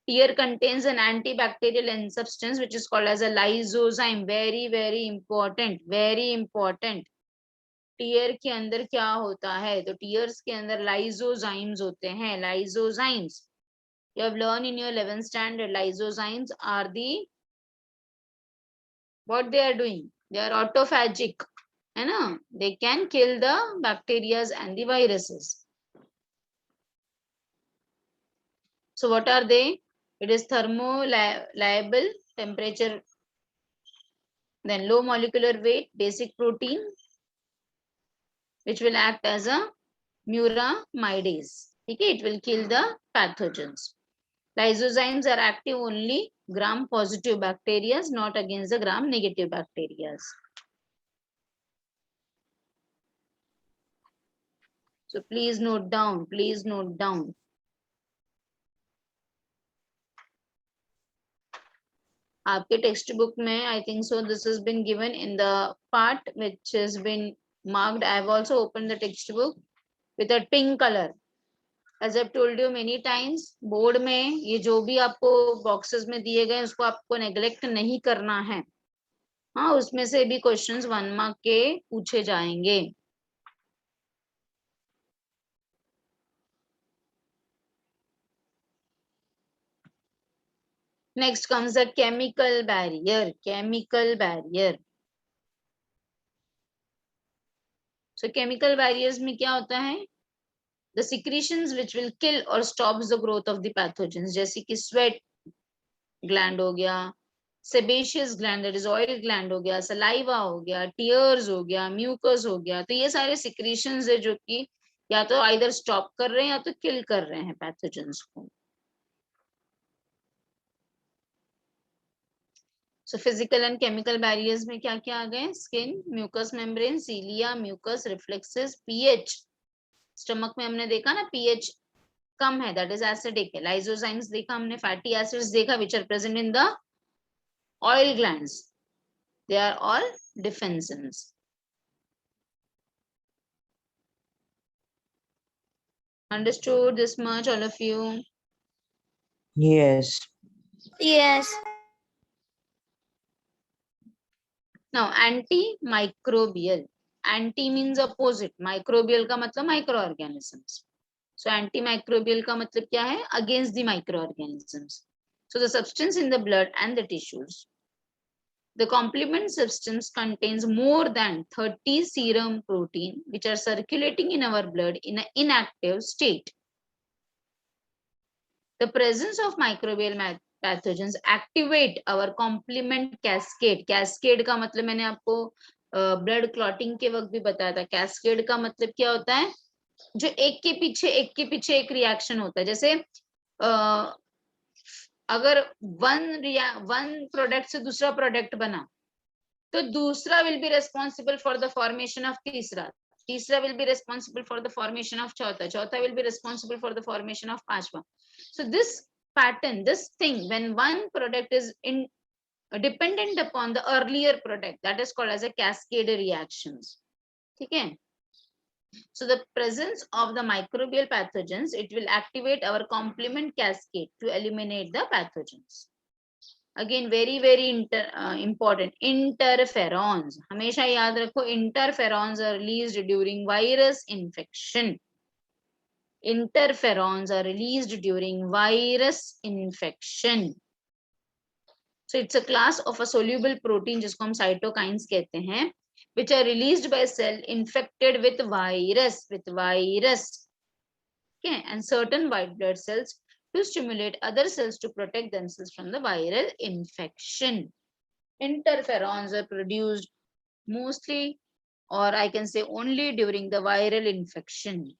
Tear contains an antibacterial substance which is called as a lysozyme. Very, very important. Very important. Tear के अंदर क्या होता है? तो tears के अंदर lysozymes होते हैं. Lysozymes. You have learned in your 11th standard. Lysozymes are the, what they are doing? They are autophagic. है ना? They can kill the bacteria and the viruses. So what are they? It is thermolabile, temperature, then low molecular weight, basic protein, which will act as a muramidase. Okay, it will kill the pathogens. Lysozymes are active only gram-positive bacteria, not against the gram-negative bacteria. So please note down, please note down. आपके text book में I think so this has been given in the part which has been marked. I have also opened the textbook with a pink color. As I've told you many times, board में ये जो भी आपको boxes में दिए गए उसको आपको नेग्लेक्ट नहीं करना है. हाँ, उसमें से भी क्वेश्चंस 1 मार्क के पूछे जाएंगे. Next comes the chemical barrier. Chemical barrier. So chemical barriers में क्या होता है? The secretions which will kill or stops the growth of the pathogens, जैसे कि sweat gland हो गया, sebaceous gland that is oil gland हो गया, saliva हो गया, tears हो गया, mucus हो गया. तो ये सारे secretions है जो कि या तो either stop कर रहे हैं या तो kill कर रहे हैं pathogens को. So physical and chemical barriers में क्या क्या आ गए? Skin, mucous membrane, cilia, mucus, reflexes, pH. Stomach में हमने देखा ना pH कम है, that is acidic है. Lysozymes देखा हमने, fatty acids देखा which are present in the oil glands. They are all defensins. Understood this much, all of you? Yes. Yes. Now antimicrobial. Anti means opposite. Microbial का मतलब microorganisms. So antimicrobial का मतलब क्या है? Against the microorganisms. So the substance in the blood and the tissues. The complement substance contains more than 30 serum protein which are circulating in our blood in an inactive state. The presence of microbial pathogens activate our complement cascade. Cascade का मतलब मैंने आपको blood clotting के वक्त भी बताया था. Cascade का मतलब क्या होता है? जो एक के पीछे एक रिएक्शन होता है. जैसे अगर वन प्रोडक्ट से दूसरा प्रोडक्ट बना तो दूसरा will be responsible for the formation of तीसरा, तीसरा will be responsible for the formation of चौथा, चौथा will be responsible for the formation of पांचवा. So this pattern, this thing, when one product is dependent upon the earlier product, that is called as a cascade reactions. ठीक है? So the presence of the microbial pathogens, it will activate our complement cascade to eliminate the pathogens. Again, very important, interferons. हमेशा याद रखो, interferons are released during virus infection. Interferons are released during virus infection. So it's a class of a soluble protein जिसको हम cytokines कहते हैं, which are released by cell infected with virus. Okay, and certain white blood cells to stimulate other cells to protect themselves from the viral infection. Interferons are produced mostly, or I can say only, during the viral infection.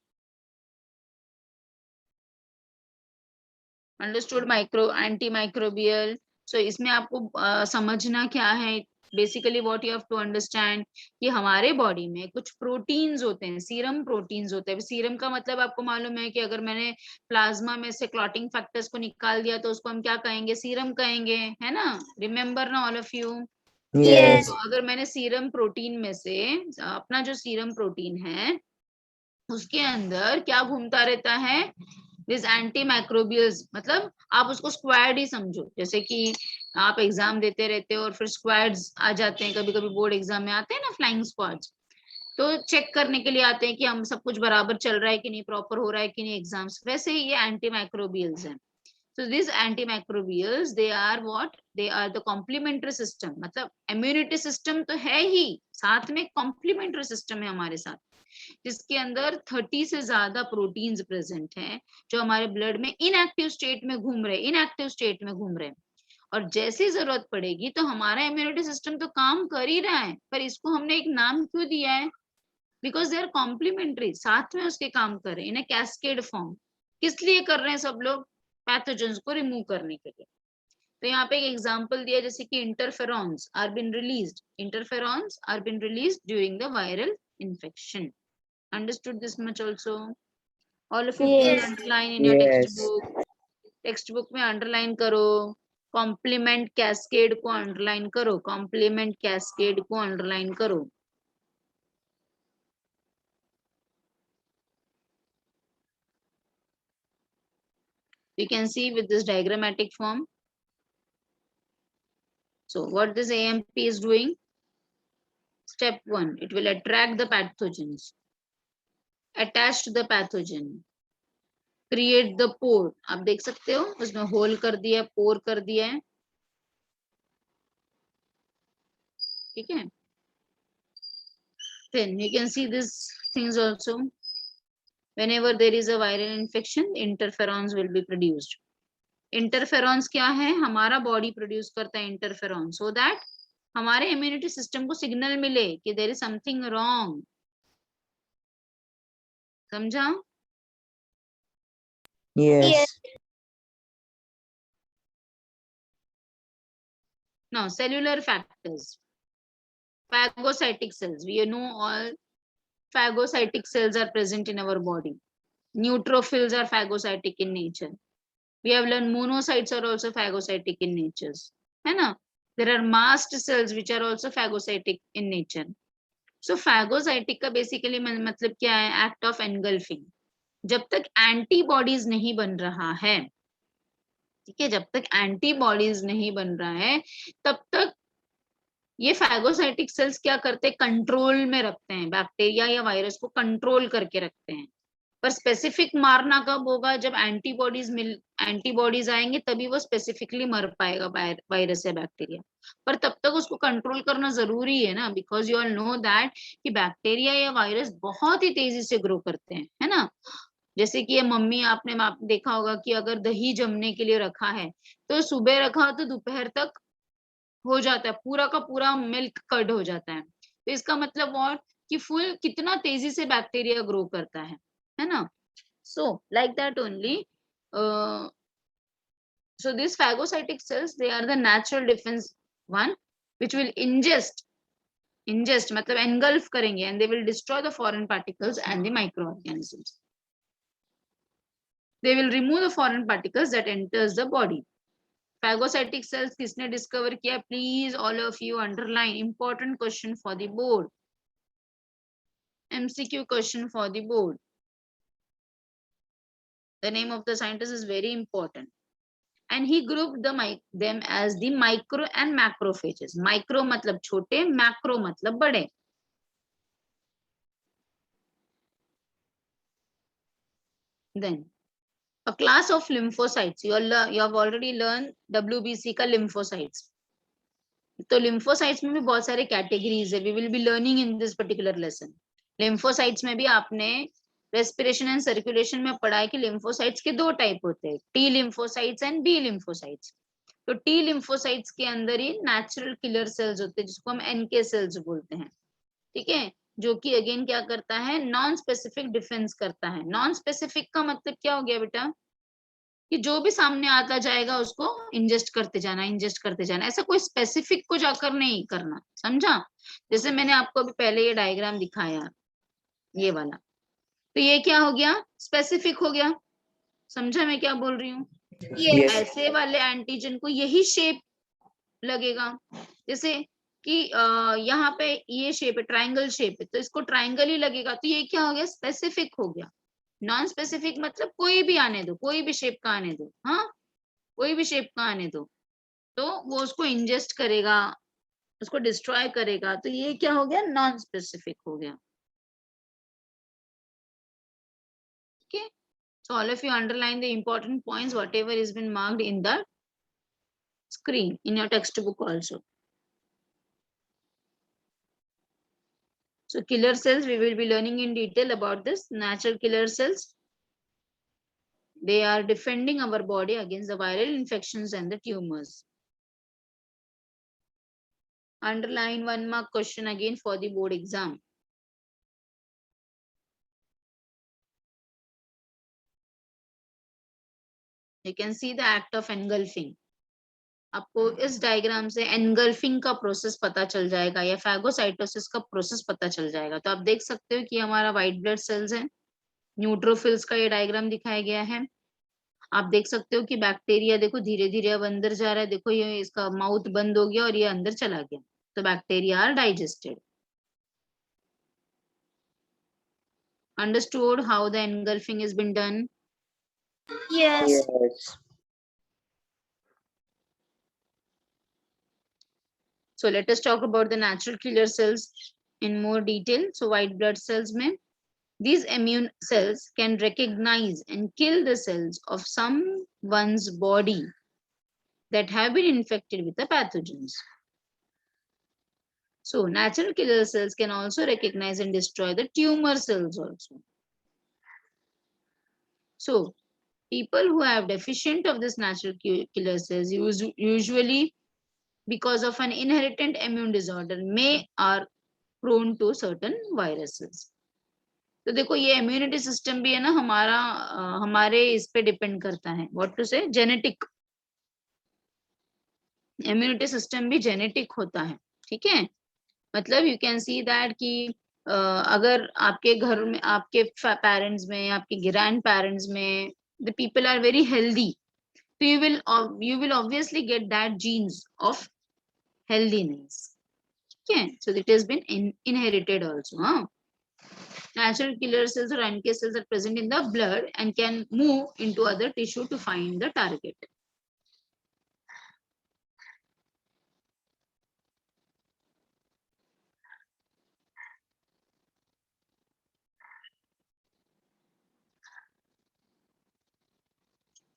Understood? Antimicrobial. So इसमें आपको समझना क्या है, basically what you have to understand कि हमारे body में कुछ proteins होते हैं, सीरम प्रोटीन्स होते हैं. सीरम का मतलब आपको मालूम है कि अगर मैंने प्लाज्मा में से क्लॉटिंग फैक्टर्स को निकाल दिया तो उसको हम क्या कहेंगे, सीरम कहेंगे, है ना? रिमेम्बर ना ऑल ऑफ यू? Yes. तो अगर मैंने सीरम प्रोटीन में से अपना जो सीरम प्रोटीन है उसके अंदर क्या घूमता रहता है, दिस एंटीमाइक्रोबियल्स. मतलब आप उसको स्क्वाड ही समझो, जैसे कि आप एग्जाम देते रहते हो और फिर स्क्वाड्स आ जाते हैं, कभी कभी बोर्ड एग्जाम में आते हैं ना फ्लाइंग स्क्वाड्स, तो चेक करने के लिए आते हैं कि हम सब कुछ बराबर चल रहा है कि नहीं, प्रॉपर हो रहा है कि नहीं एग्जाम्स. वैसे ही ये एंटीमाइक्रोबियल्स हैं. So these antimicrobials, they are what? They are the complementary system. मतलब immunity system तो है ही, साथ में complementary system है हमारे साथ, जिसके अंदर 30 से ज्यादा प्रोटीन्स प्रेजेंट हैं जो हमारे ब्लड में इनएक्टिव स्टेट में घूम रहे हैं. और जैसी जरूरत पड़ेगी तो हमारा इम्यूनिटी सिस्टम तो काम कर ही रहा है, पर इसको हमने एक नाम क्यों दिया है? बिकॉज दे आर कॉम्प्लीमेंट्री, साथ में उसके काम कर रहे हैं इन अ कैस्केड फॉर्म. किस लिए कर रहे हैं सब लोग? पैथोजेंस को रिमूव करने के लिए. तो यहाँ पे एक एग्जांपल दिया, जैसे कि interferons are been released during the viral infection. Understood this much also? All of you please Yes. underline in your Yes. textbook. Textbook में अंडरलाइन करो, कॉम्प्लीमेंट कैस्केड को अंडरलाइन करो, कॉम्प्लीमेंट कैस्केड को अंडरलाइन करो. You can see with this diagrammatic form. So what this AMP is doing? Step 1, it will attract the pathogens, attach to the pathogen, create the pore. आप देख सकते हो उसमें whole कर दिया, पोर कर दिया है, ठीक है? Then you can see these things also. Whenever there is a viral infection, interferons will be produced. Interferons क्या है? हमारा बॉडी प्रोड्यूस करता है इंटरफेरॉन, सो दैट हमारे इम्यूनिटी सिस्टम को सिग्नल मिले कि देयर इज समथिंग रॉन्ग. समझा? Yes. Now cellular factors, phagocytic cells. We know all phagocytic cells are present in our body. Neutrophils are phagocytic in nature. We have learned monocytes are also phagocytic in nature, है ना? There are mast cells which are also phagocytic in nature. So phagocytic का basically मतलब क्या है? Act of engulfing. जब तक antibodies नहीं बन रहा है, ठीक है, जब तक एंटीबॉडीज नहीं बन रहा है तब तक ये फैगोसाइटिक सेल्स क्या करते हैं? कंट्रोल में रखते हैं, बैक्टीरिया या वायरस को कंट्रोल करके रखते हैं. पर स्पेसिफिक मारना कब होगा? जब एंटीबॉडीज आएंगे तभी वो स्पेसिफिकली मर पाएगा वायरस या बैक्टीरिया. पर तब तक उसको कंट्रोल करना जरूरी है ना, because you all know that कि बैक्टीरिया या वायरस बहुत ही तेजी से ग्रो करते हैं, है ना? जैसे कि ये मम्मी, आपने देखा होगा कि अगर दही जमने के लिए रखा है तो सुबह रखा तो दोपहर तक हो जाता है, पूरा का पूरा मिल्क कर्ड हो जाता है. तो इसका मतलब और कि फुल कितना तेजी से बैक्टीरिया ग्रो करता है ना? So like that only. So these phagocytic cells, they are the natural defense one which will ingest ingest मतलब engulf करेंगे, and they will destroy the foreign particles and the microorganisms. They will remove the foreign particles that enters the body. Phagocytic cells किसने discover किया? Please all of you underline, important question for the board. MCQ question for the board. The name of the scientist is very important. And he grouped them as the micro and macrophages. Micro मतलब छोटे, macro मतलब बड़े. Then a class of lymphocytes. You have already learned WBC का lymphocytes. तो lymphocytes में भी बहुत सारे categories है. We will be learning in this particular lesson. Lymphocytes में भी आपने respiration and circulation में पढ़ा है कि lymphocytes के दो type होते हैं, T lymphocytes and B lymphocytes. तो T lymphocytes के अंदर ही natural killer cells होते हैं जिसको हम NK cells बोलते हैं, ठीक है, जो कि अगेन क्या करता है, नॉन स्पेसिफिक डिफेंस करता है. नॉन स्पेसिफिक का मतलब क्या हो गया बेटा, कि जो भी सामने आता जाएगा उसको इंजेस्ट करते जाना, ऐसा कोई स्पेसिफिक को जाकर नहीं करना, समझा. जैसे मैंने आपको अभी पहले ये डायग्राम दिखाया, ये वाला, तो ये क्या हो गया, स्पेसिफिक हो गया. समझा मैं क्या बोल रही हूँ. Yes. ऐसे वाले एंटीजन को यही शेप लगेगा, जैसे कि यहाँ पे ये शेप है, ट्रायंगल शेप है, तो इसको ट्रायंगल ही लगेगा, तो ये क्या हो गया, स्पेसिफिक हो गया. नॉन स्पेसिफिक मतलब कोई भी आने दो, कोई भी शेप का आने दो, हाँ, कोई भी शेप का आने दो, तो वो उसको इंजेस्ट करेगा, उसको डिस्ट्रॉय करेगा, तो ये क्या हो गया, नॉन स्पेसिफिक हो गया. Okay, so all of you underline the important points whatever is been marked in the screen in your textbook also. So killer cells, we will be learning in detail about this. Natural killer cells, they are defending our body against the viral infections and the tumors. Underline 1 mark question again for the board exam. You can see the act of engulfing. आपको इस diagram से engulfing का process पता चल जाएगा या phagocytosis का process पता चल जाएगा. तो आप देख सकते हो कि हमारा व्हाइट ब्लड सेल्स है, न्यूट्रोफिल्स का ये डायग्राम दिखाया गया है. आप देख सकते हो कि बैक्टीरिया देखो धीरे धीरे अब अंदर जा रहा है, देखो ये इसका माउथ बंद हो गया और ये अंदर चला गया, तो bacteria are digested. Understood how the engulfing has been done? Yes. Yes. So let us talk about the natural killer cells in more detail. So white blood cells में these immune cells can recognize and kill the cells of someone's body that have been infected with the pathogens. So natural killer cells can also recognize and destroy the tumor cells also. So people who have deficient of this natural killer cells usually because of an inherited immune disorder may are prone to certain viruses. तो देखो ये immunity system भी है ना हमारा, हमारे इस पे डिपेंड करता है, व्हाट टू से, जेनेटिक. इम्यूनिटी सिस्टम भी जेनेटिक होता है, ठीक है. मतलब यू कैन सी दैट कि अगर आपके घर में, आपके पेरेंट्स में, आपके ग्रैंड पेरेंट्स में the people are very healthy, तो you will obviously get that genes of healthiness. Okay, so it has been inherited also. Natural killer cells or NK cells are present in the blood and can move into other tissue to find the target.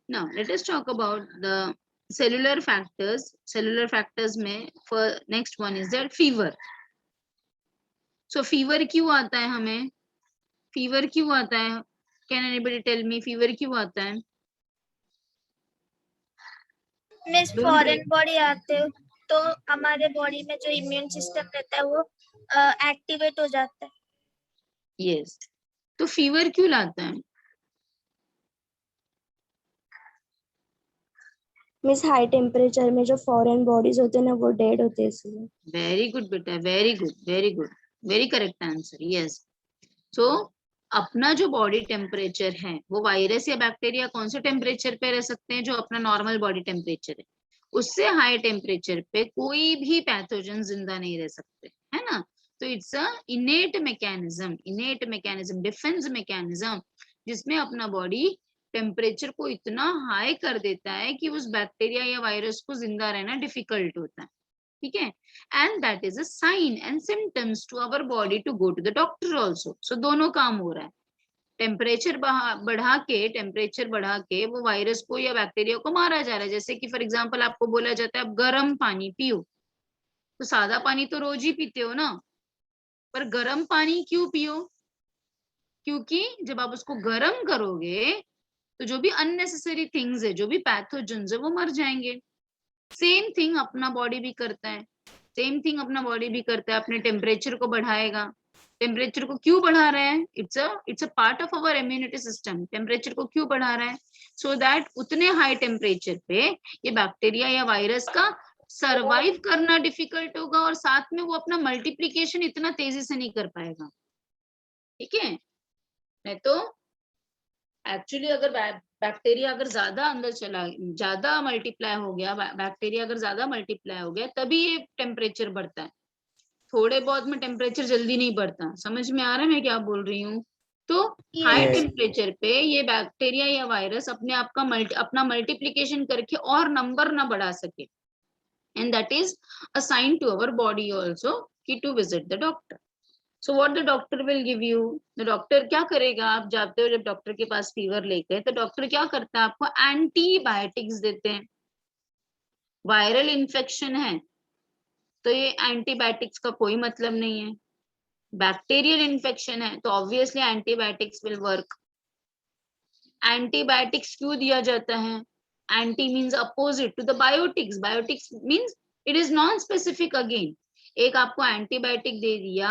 Now let us talk about the cellular factors. Cellular factors में for next one is that fever. So fever क्यों आता है हमें? Fever क्यों आता है? Can anybody tell me fever क्यों आता है? Miss foreign body आते हो तो हमारे बॉडी में जो इम्यून सिस्टम रहता है वो एक्टिवेट हो जाता है. Yes. तो fever क्यों लाता है? मिस हाई टेम्परेचर में जो फॉरेन बॉडीज होते हैं ना वो डेड होते हैं इसलिए। वेरी गुड बेटा, very good, very good, very correct answer, yes. तो अपना जो बॉडी टेम्परेचर है वो वायरस या बैक्टीरिया कौन से टेम्परेचर पे रह सकते हैं? जो अपना नॉर्मल बॉडी टेम्परेचर है, उससे हाई टेम्परेचर पे कोई भी पैथोजन जिंदा नहीं रह सकते, है ना। तो it's a इनेट mechanism, defence mechanism, जिसमें अपना बॉडी टेम्परेचर को इतना हाई कर देता है कि उस बैक्टीरिया या वायरस को जिंदा रहना डिफिकल्ट होता है, ठीक है। And that is a sign and symptoms to our body to go to the doctor also. So दोनों काम हो रहा है, टेम्परेचर बढ़ा के वो वायरस को या बैक्टीरिया को मारा जा रहा है। जैसे कि फॉर एग्जांपल आपको बोला जाता है आप गर्म पानी पियो, तो सादा पानी तो रोज ही पीते हो ना, पर गर्म पानी क्यों पियो? क्योंकि जब आप उसको गर्म करोगे तो जो भी अननेसेसरी थिंग्स है, जो भी पैथोजेंस है, वो मर जाएंगे। सेम थिंग अपना बॉडी भी करता है, अपने टेम्परेचर को बढ़ाएगा। टेम्परेचर को क्यों बढ़ा रहा है? It's a part of our immunity system. Temperature को क्यों बढ़ा रहा है? सो दैट उतने हाई टेम्परेचर पे ये बैक्टीरिया या वायरस का सरवाइव करना डिफिकल्ट होगा, और साथ में वो अपना मल्टीप्लीकेशन इतना तेजी से नहीं कर पाएगा, ठीक है। नहीं तो एक्चुअली अगर बैक्टीरिया अगर ज्यादा मल्टीप्लाई हो गया, बैक्टीरिया अगर ज्यादा मल्टीप्लाई हो गया, तभी ये टेम्परेचर बढ़ता है। थोड़े बहुत में टेम्परेचर जल्दी नहीं बढ़ता। समझ में आ रहा है मैं क्या बोल रही हूँ? तो हाई Yes. टेम्परेचर पे ये बैक्टीरिया या वायरस अपने आप का अपना मल्टीप्लीकेशन करके और नंबर ना बढ़ा सके, and that is a sign to our body also कि to visit the doctor. So what the doctor will give you, the doctor क्या करेगा? आप जाते हो जब डॉक्टर के पास फीवर लेके, तो डॉक्टर क्या करता है? आपको एंटीबायोटिक्स देते हैं। वायरल इन्फेक्शन है तो ये एंटीबायोटिक्स का कोई मतलब नहीं है। बैक्टीरियल इन्फेक्शन है तो obviously antibiotics will work. Antibiotics क्यों दिया जाता है? Anti means opposite to the biotics. Biotics means it is non specific again. एक आपको एंटीबायोटिक दे दिया,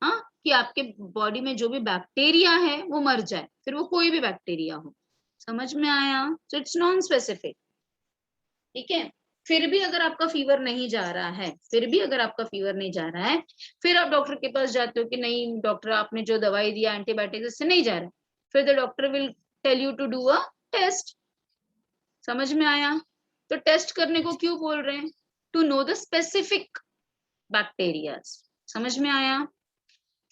हाँ, कि आपके बॉडी में जो भी बैक्टीरिया है वो मर जाए, फिर वो कोई भी बैक्टीरिया हो। समझ में आया? सो इट्स नॉन स्पेसिफिक, ठीक है। फिर भी अगर आपका फीवर नहीं जा रहा है, फिर आप डॉक्टर के पास जाते हो कि नहीं डॉक्टर आपने जो दवाई दिया एंटीबायोटिक इससे नहीं जा रहा है, फिर the doctor will tell you to do a test. समझ में आया? तो टेस्ट करने को क्यों बोल रहे हैं? To know the specific bacteria. समझ में आया?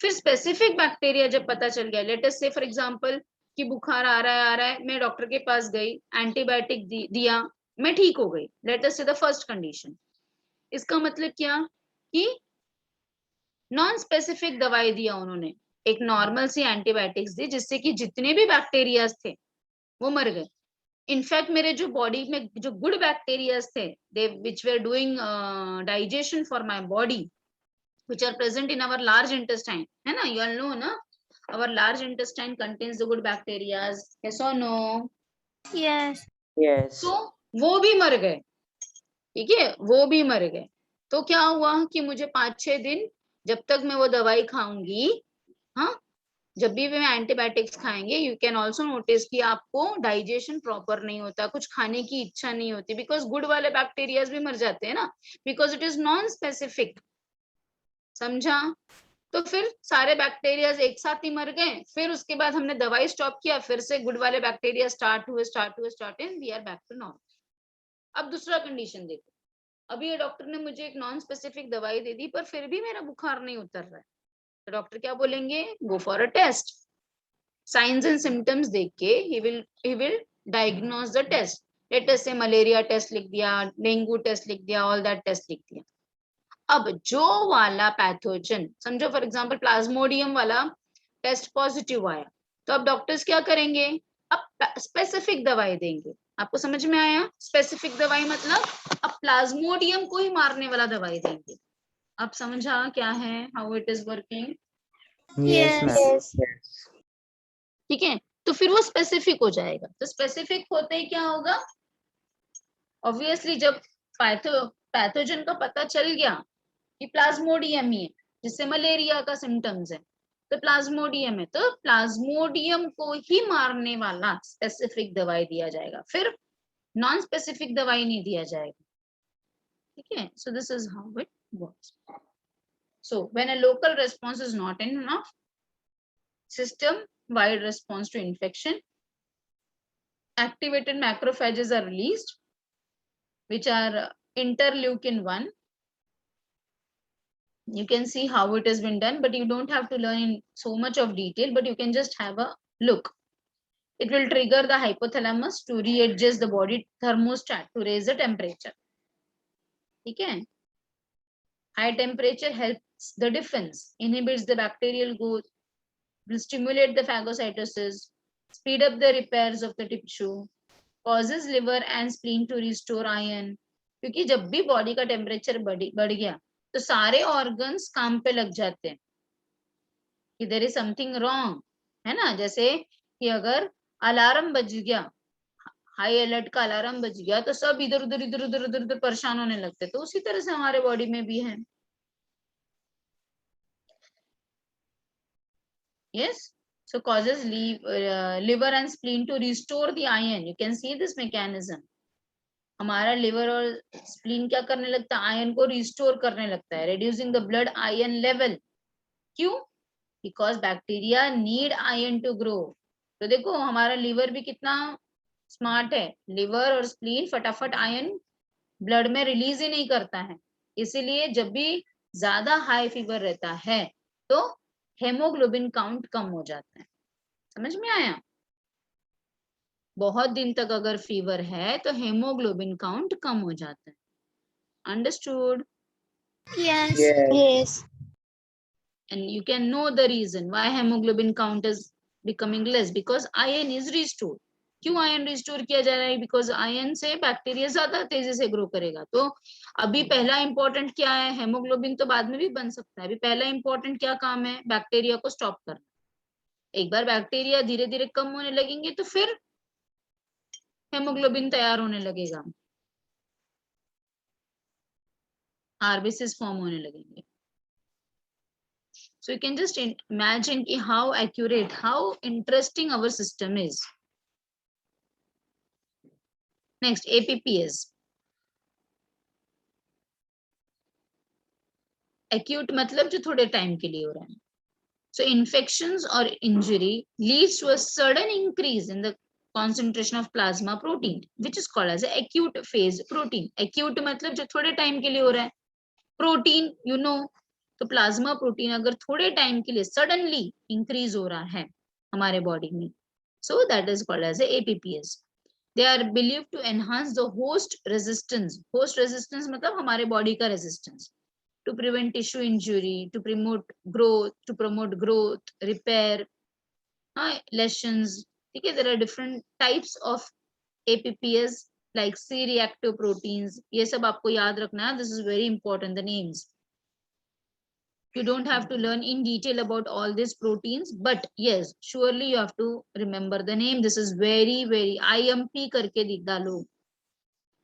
फिर स्पेसिफिक बैक्टीरिया जब पता चल गया, लेट अस से फॉर एग्जांपल कि बुखार आ रहा है, मैं डॉक्टर के पास गई, एंटीबायोटिक दिया, मैं ठीक हो गई। लेट अस से द फर्स्ट कंडीशन। इसका मतलब क्या? कि नॉन स्पेसिफिक दवाई दिया उन्होंने, एक नॉर्मल सी एंटीबायोटिक्स दी जिससे कि जितने भी बैक्टीरियाज थे वो मर गए। इनफैक्ट मेरे जो बॉडी में जो गुड बैक्टीरियाज थे, they which were doing digestion for my body, which are present in our large intestine, है ना, you all know ना, our large intestine contains the good bacteria, yes or no? Yes. Yes. तो वो भी मर गए, ठीक है, वो भी मर गए। तो क्या हुआ कि मुझे 5-6 दिन जब तक मैं वो दवाई खाऊंगी, हाँ, जब भी मैं एंटीबायोटिक्स खाएंगे, यू कैन ऑल्सो नोटिस कि आपको डाइजेशन प्रॉपर नहीं होता, कुछ खाने की इच्छा नहीं होती, बिकॉज गुड वाले बैक्टीरियाज भी मर जाते हैं ना, because it is non specific. समझा? तो फिर सारे बैक्टीरिया एक साथ ही मर गए, फिर उसके बाद हमने दवाई स्टॉप किया, फिर से गुड वाले bacteria start and we are back to normal. अब दूसरा कंडीशन देखो, अभी ये डॉक्टर ने मुझे एक नॉन स्पेसिफिक दवाई दे दी, पर फिर भी मेरा बुखार नहीं उतर रहा है, तो डॉक्टर क्या बोलेंगे? Go for a test. Signs and symptoms देख के ही will diagnose the test. Let us say malaria test लिख दिया, डेंगू टेस्ट लिख दिया, ऑल दैट टेस्ट लिख दिया। अब जो वाला पैथोजन, समझो फॉर एग्जांपल प्लाज्मोडियम वाला टेस्ट पॉजिटिव आया, तो अब डॉक्टर्स क्या करेंगे? अब स्पेसिफिक दवाई देंगे। आपको समझ में आया? स्पेसिफिक दवाई मतलब अब प्लाज्मोडियम को ही मारने वाला दवाई देंगे। अब समझा क्या है, how it is working? Yes, ma'am. Yes. Yes. ठीक है, तो फिर वो स्पेसिफिक हो जाएगा। तो स्पेसिफिक होते ही क्या होगा? ऑब्वियसली जब पैथोजन का पता चल गया कि प्लाज्मोडियम ही है, जिससे मलेरिया का सिम्टम्स है, तो प्लाज्मोडियम है, तो प्लाज्मोडियम को ही मारने वाला स्पेसिफिक दवाई दिया जाएगा। फिर नॉन स्पेसिफिक दवाई नहीं दिया जाएगा, ठीक है. सो this is how it works. So when a local response is not enough, system wide response to infection, activated macrophages are released, which are interleukin 1. You can see how it has been done, but you don't have to learn in so much of detail, but you can just have a look. It will trigger the hypothalamus to readjust the body thermostat to raise the temperature. Okay. High temperature helps the defense, inhibits the bacterial growth, will stimulate the phagocytosis, speed up the repairs of the tissue, causes liver and spleen to restore iron. क्योंकि जब भी body का temperature बढ़ गया तो सारे organs काम पे लग जाते हैं कि देयर इज समथिंग रॉन्ग, है ना. जैसे कि अगर अलार्म बज गया, हाई अलर्ट का अलार्म बज गया, तो सब इधर उधर इधर उधर इधर उधर परेशान होने लगते. तो उसी तरह से हमारे बॉडी में भी है. Yes. So causes liver and spleen to restore the iron. You can see this mechanism. हमारा लिवर और स्प्लीन क्या करने लगता है, आयन को रिस्टोर करने लगता है, reducing the blood iron level. क्यों? Because bacteria need iron to grow. तो देखो हमारा लिवर भी कितना स्मार्ट है, लिवर और स्प्लीन फटाफट आयन ब्लड में रिलीज ही नहीं करता है. इसीलिए जब भी ज्यादा हाई फीवर रहता है तो हेमोग्लोबिन काउंट कम हो जाता है. समझ में आया? बहुत दिन तक अगर फीवर है तो हेमोग्लोबिन काउंट कम हो जाता है. Understood? Yes. Yes. And you can know the reason why hemoglobin count is becoming less, because iron is restored. क्यों आयन रिस्टोर किया जा रहा है? बिकॉज आयन से बैक्टीरिया ज्यादा तेजी से ग्रो करेगा. तो अभी पहला इंपॉर्टेंट क्या है? हेमोग्लोबिन तो बाद में भी बन सकता है. अभी पहला इंपॉर्टेंट क्या काम है? बैक्टीरिया को स्टॉप करना. एक बार बैक्टीरिया धीरे धीरे कम होने लगेंगे तो फिर हेमोग्लोबिन तैयार होने लगेगा, आरबीसीज फॉर्म होने लगेंगे. So you can just imagine how accurate, how interesting our system is. Next, APPS. Acute मतलब जो थोड़े टाइम के लिए हो रहा है. So infections or injury leads to a sudden increase in the concentration of plasma protein, which is called as a acute phase protein. Acute मतलब जो थोड़े टाइम के लिए हो रहा है. Protein, you know, तो प्लाज्मा प्रोटीन अगर थोड़े टाइम के लिए सडनली इंक्रीज हो रहा है हमारे बॉडी में, so that is called as APPS. They are believed to enhance the host resistance. Host resistance मतलब हमारे बॉडी का resistance. To prevent tissue injury, to promote growth, repair, lesions. ठीक है, there are different types of APPS like C reactive proteins. ये सब आपको याद रखना है. This is very important, the names. You don't have to learn in detail about all these proteins, but yes, surely you have to remember the name. This is very IMP करके डालो.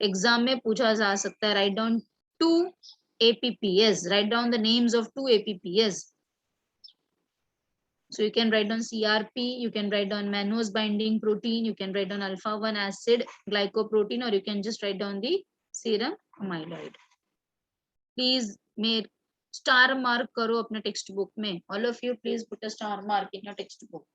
Exam में पूछा जा सकता है. Write down 2 APPS. Write down the names of 2 APPS. So you can write down CRP, you can write down mannose binding protein, you can write down alpha-1 acid glycoprotein, or you can just write down the serum amyloid. Please make star mark करो अपने text book में. All of you please put a star mark in your text book.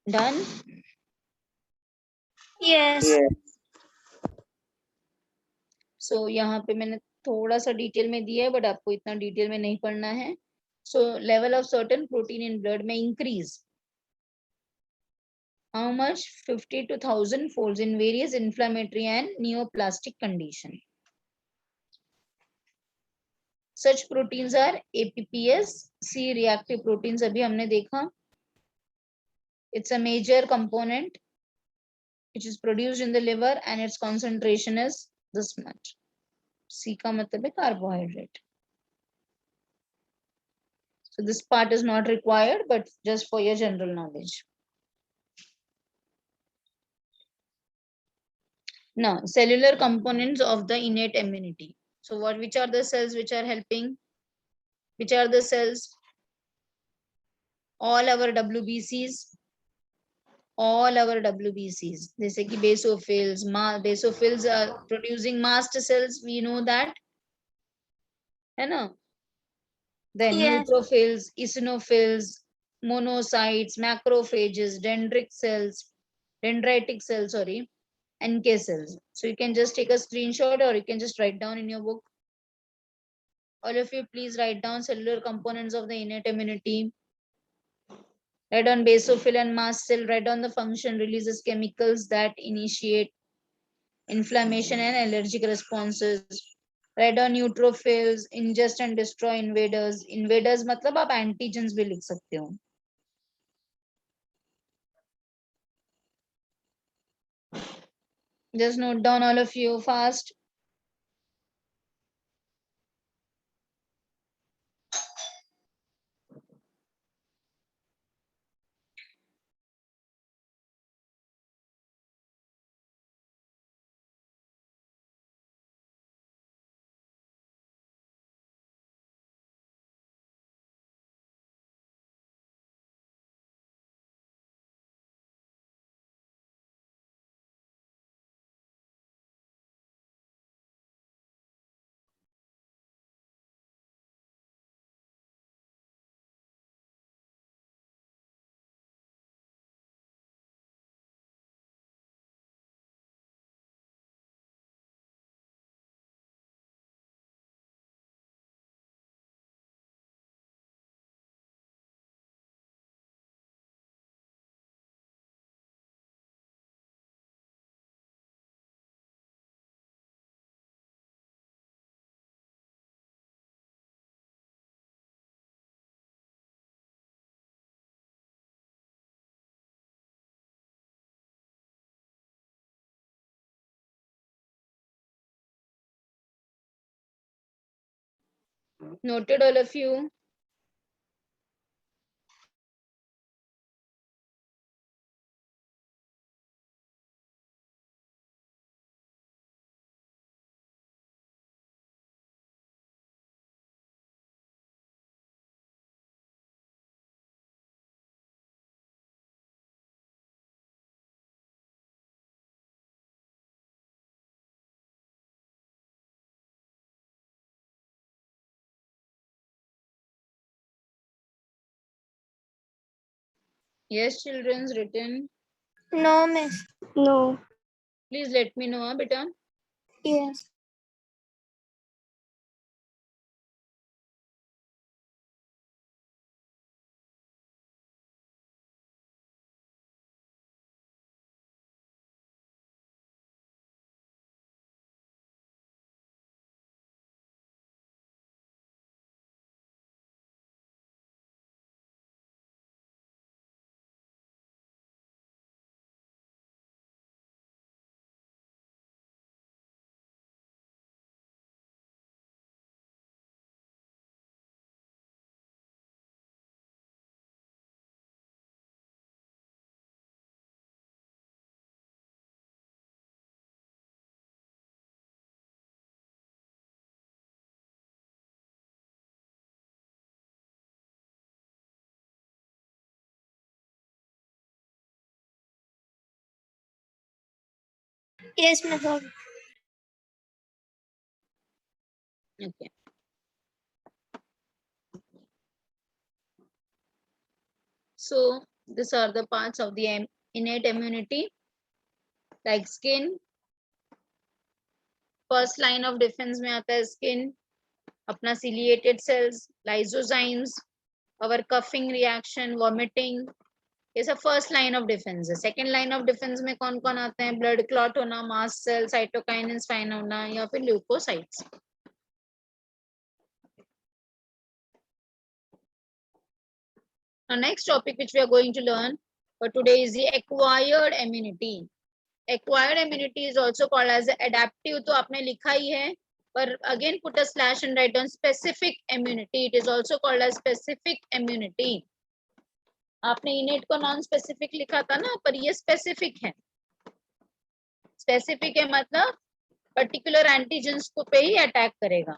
Done? Yes. सो यहाँ पे मैंने थोड़ा सा detail में दिया है, बट आपको इतना डिटेल में नहीं पढ़ना है. सो level of certain protein in blood में increase. How much? 50 to 1000 folds in various inflammatory and neoplastic condition. Such proteins are APPS, C reactive proteins अभी हमने देखा. It's a major component which is produced in the liver and its concentration is this much. C का मतलब है carbohydrate. So this part is not required, but just for your general knowledge. Now, cellular components of the innate immunity. So which are the cells which are helping? Which are the cells? All our WBCs. All our WBCs. जैसे कि basophils, basophils are producing mast cells. We know that, है ना? Then Yes. neutrophils, eosinophils, monocytes, macrophages, dendritic cells, sorry, NK cells. So you can just take a screenshot or you can just write down in your book. All of you, please write down cellular components of the innate immunity. Write down basophil and mast cell. Write down the function, releases chemicals that initiate inflammation and allergic responses. Write down neutrophils, ingest and destroy invaders. Invaders मतलब आप antigens भी लिख सकते हो. Just note down all of you fast. Noted all of you. Yes, children's written. No, miss. No. Please let me know, beta. Yes. Yes, miss. Okay. So these are the parts of the innate immunity, like skin. First line of defense में आता है skin, अपना ciliated cells, lysozymes, our coughing reaction, vomiting. ये सब first line of defense है. Second line of defense में कौन कौन आते हैं? Blood clot होना, mast cell, cytokinin fine होना, या फिर leukocytes. The next topic which we are going to learn for today is the acquired immunity. Acquired immunity is also called as adaptive. तो आपने लिखा ही है, पर again put a slash and write down specific immunity. It is also called as specific immunity. आपने innate को non specific लिखा था ना, पर ये specific है. Specific है मतलब particular antigens को पे ही attack करेगा.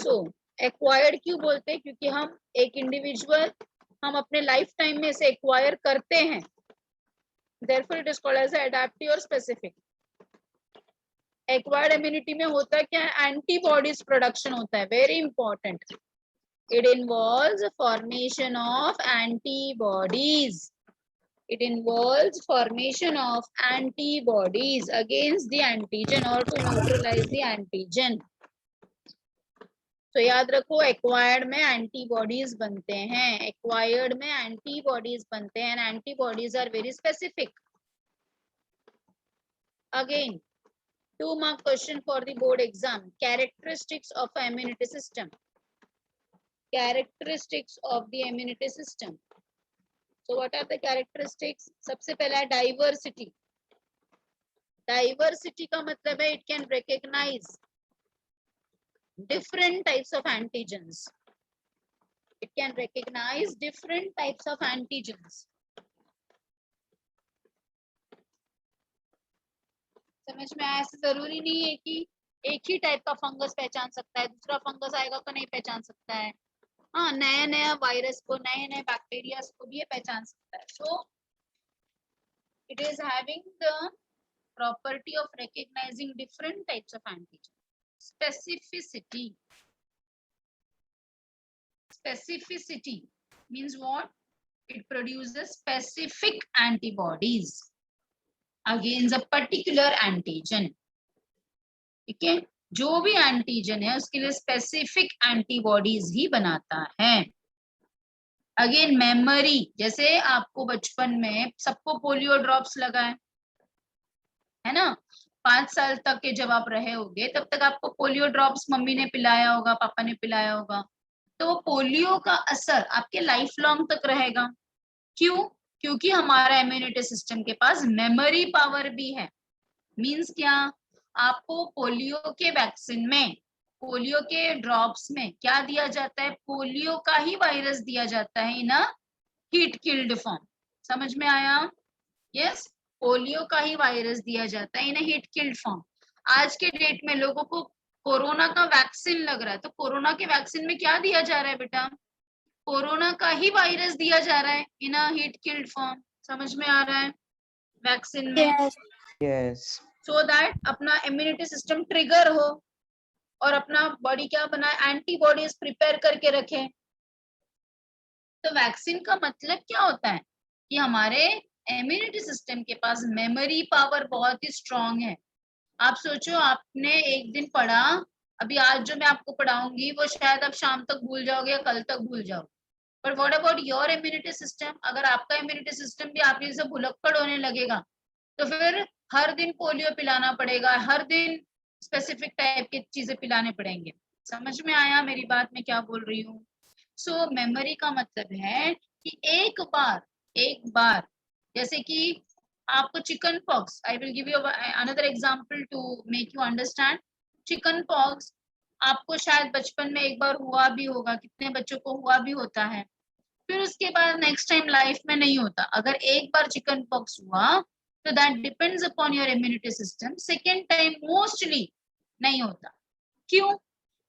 सो एक्वायर्ड क्यों बोलते हैं? क्योंकि हम एक इंडिविजुअल हम अपने लाइफ टाइम में इसे एक्वायर करते हैं, therefore it is called as adaptive or specific. Acquired immunity में होता क्या है? एंटीबॉडीज प्रोडक्शन होता है, very important. It involves formation of antibodies. It involves formation of antibodies against the antigen or to neutralize the antigen. तो याद रखो acquired में एंटीबॉडीज बनते हैं, एक्वायर्ड में एंटीबॉडीज बनते हैं, and antibodies are very specific. Again, 2-mark question for the board exam. Characteristics of immunity system. Characteristics of the immunity system. So what are the characteristics? सबसे पहला है diversity. Diversity का मतलब है it can recognize different types of antigens. It can recognize different types of antigens. समझ में आया? ऐसे जरूरी नहीं है कि एक ही टाइप का फंगस पहचान सकता है, दूसरा फंगस आएगा तो नहीं पहचान सकता है. हाँ, नया नया वायरस को, नए नए बैक्टीरिया को भी ये पहचान सकता है. So it is having the property of recognising different types of antigen. Specificity. Specificity means what? It produces specific antibodies against a particular antigen. ठीक है, जो भी एंटीजन है उसके लिए स्पेसिफिक एंटीबॉडीज ही बनाता है. अगेन मेमोरी, जैसे आपको बचपन में सबको पोलियो ड्रॉप्स लगा है ना? 5 साल तक के जब आप रहे होगे तब तक आपको पोलियो ड्रॉप्स मम्मी ने पिलाया होगा, पापा ने पिलाया होगा. तो वो पोलियो का असर आपके लाइफ लॉन्ग तक रहेगा. क्यों? क्योंकि हमारा इम्यूनिटी सिस्टम के पास मेमोरी पावर भी है. मींस क्या? आपको पोलियो के वैक्सीन में, पोलियो के ड्रॉप्स में क्या दिया जाता है? पोलियो का ही वायरस दिया जाता है इन अ हीट किल्ड फॉर्म. समझ में आया? यस, पोलियो का ही वायरस दिया जाता है इन हीट किल्ड फॉर्म. आज के डेट में लोगों को कोरोना का वैक्सीन लग रहा है, तो कोरोना के वैक्सीन में क्या दिया जा रहा है बेटा? कोरोना का ही वायरस दिया जा रहा है इन हीट किल्ड फॉर्म. समझ में आ रहा है? वैक्सीन में Yes. सो दैट अपना इम्यूनिटी सिस्टम ट्रिगर हो और अपना बॉडी क्या बनाए? एंटीबॉडीज प्रिपेयर करके रखे. तो वैक्सीन का मतलब क्या होता है? कि हमारे इम्यूनिटी सिस्टम के पास मेमोरी पावर बहुत ही स्ट्रांग है. आप सोचो, आपने एक दिन पढ़ा, अभी आज जो मैं आपको पढ़ाऊंगी वो शायद आप शाम तक भूल जाओगे या कल तक भूल जाओगे. पर what about your immunity system? अगर आपका इम्यूनिटी सिस्टम भी आपके जैसे भुलक्कड़ होने लगेगा तो फिर हर दिन पोलियो पिलाना पड़ेगा, हर दिन स्पेसिफिक टाइप की चीजें पिलाने पड़ेंगे. समझ में आया मेरी बात में क्या बोल रही हूँ? सो मेमोरी का मतलब है कि एक बार जैसे कि आपको chicken pox, I will give you another example to make you understand. Chicken pox आपको शायद बचपन में एक बार हुआ भी होगा, कितने बच्चों को हुआ भी होता है, फिर उसके बाद नेक्स्ट टाइम लाइफ में नहीं होता. अगर एक बार चिकन पॉक्स हुआ तो that depends upon your immunity system. Second time mostly नहीं होता. क्यों?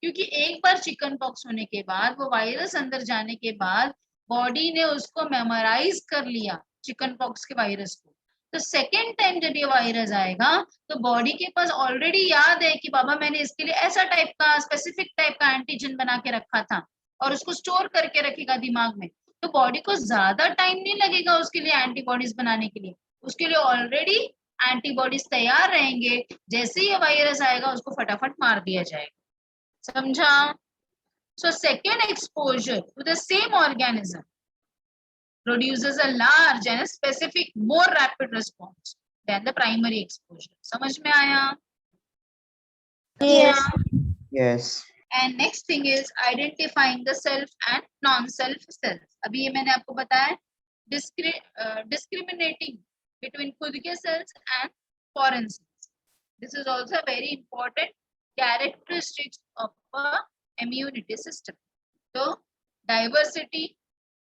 क्योंकि एक बार चिकन पॉक्स होने के बाद, वो वायरस अंदर जाने के बाद बॉडी ने उसको मेमोराइज कर लिया चिकन पॉक्स के वायरस को. तो सेकेंड टाइम जब ये वायरस आएगा तो बॉडी के पास ऑलरेडी याद है कि बाबा मैंने इसके लिए ऐसा टाइप का, स्पेसिफिक टाइप का एंटीजन बना के रखा था, और उसको स्टोर करके रखेगा दिमाग में. तो बॉडी को ज्यादा टाइम नहीं लगेगा उसके लिए एंटीबॉडीज बनाने के लिए. उसके लिए ऑलरेडी एंटीबॉडीज तैयार रहेंगे. जैसे ही ये वायरस आएगा उसको फटाफट मार दिया जाएगा. समझा? So second exposure to the same organism produces a large and a specific, more rapid response than the primary exposure. समझ में आया? Yes. Yes. And next thing is identifying the self and non-self cells. अभी ये मैंने आपको बताया, discriminating between खुद के cells and foreign cells. This is also a very important characteristics of a immunity system. तो डाइवर्सिटी,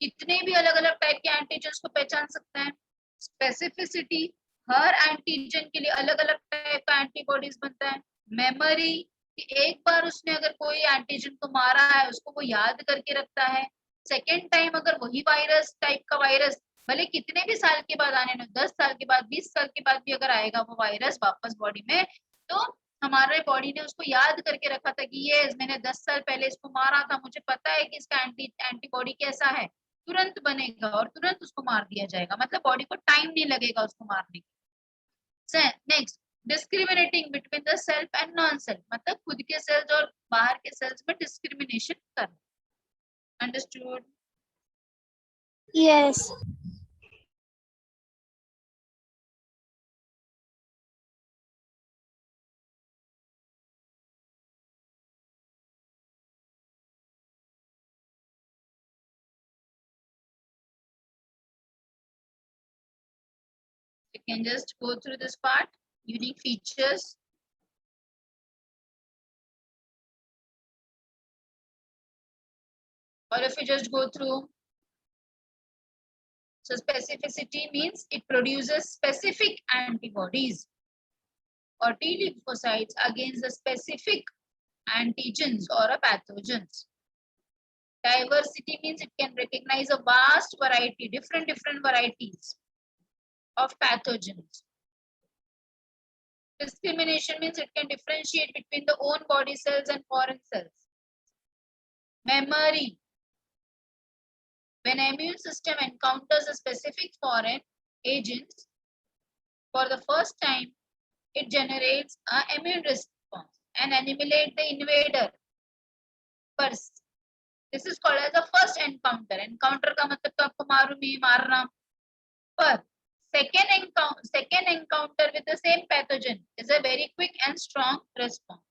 कितने भी अलग अलग टाइप के एंटीजन्स को पहचान सकता है. स्पेसिफिसिटी, हर एंटीजन के लिए अलग अलग टाइप का एंटीबॉडीज बनता है. मेमोरी, कि एक बार उसने अगर कोई एंटीजन को मारा है उसको वो याद करके रखता है, सेकेंड टाइम अगर वही वायरस टाइप का वायरस भले कितने भी साल के बाद आने, 10 साल के बाद 20 साल के बाद भी अगर आएगा वो वायरस वापस बॉडी में, तो हमारे बॉडी ने उसको याद करके रखा था कि ये मैंने 10 साल पहले इसको मारा था, मुझे पता है कि इसका एंटीबॉडी कैसा है, तुरंत बनेगा और तुरंत उसको मार दिया जाएगा, मतलब बॉडी को टाइम नहीं लगेगा उसको मारने के। Next, discriminating between the self and non self, मतलब खुद के सेल्स और बाहर के सेल्स में डिस्क्रिमिनेशन करना। Understood? yes, You can just go through this part, unique features. Or if you just go through, so specificity means it produces specific antibodies or T lymphocytes against the specific antigens or a pathogens. Diversity means it can recognize a vast variety, different varieties of pathogens. Discrimination means it can differentiate between the own body cells and foreign cells. Memory. When immune system encounters a specific foreign agent for the first time, it generates an immune response and annihilate the invader first. This is called as the first encounter. Encounter का मतलब तो आपको मालूम ही, मारना. पर second encounter with the same pathogen is a very quick and strong response.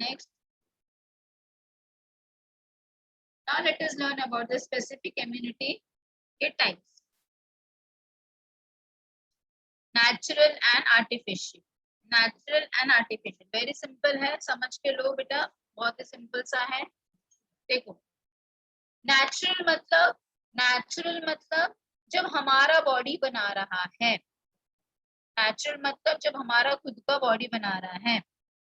Next. Now let us learn about the specific immunity types. Natural and artificial. Natural and artificial. Very simple है, समझ के लो बेटा, बहुत ही simple सा है. देखो, natural मतलब जब हमारा बॉडी बना रहा है. Natural मतलब जब हमारा खुद का बॉडी बना रहा है.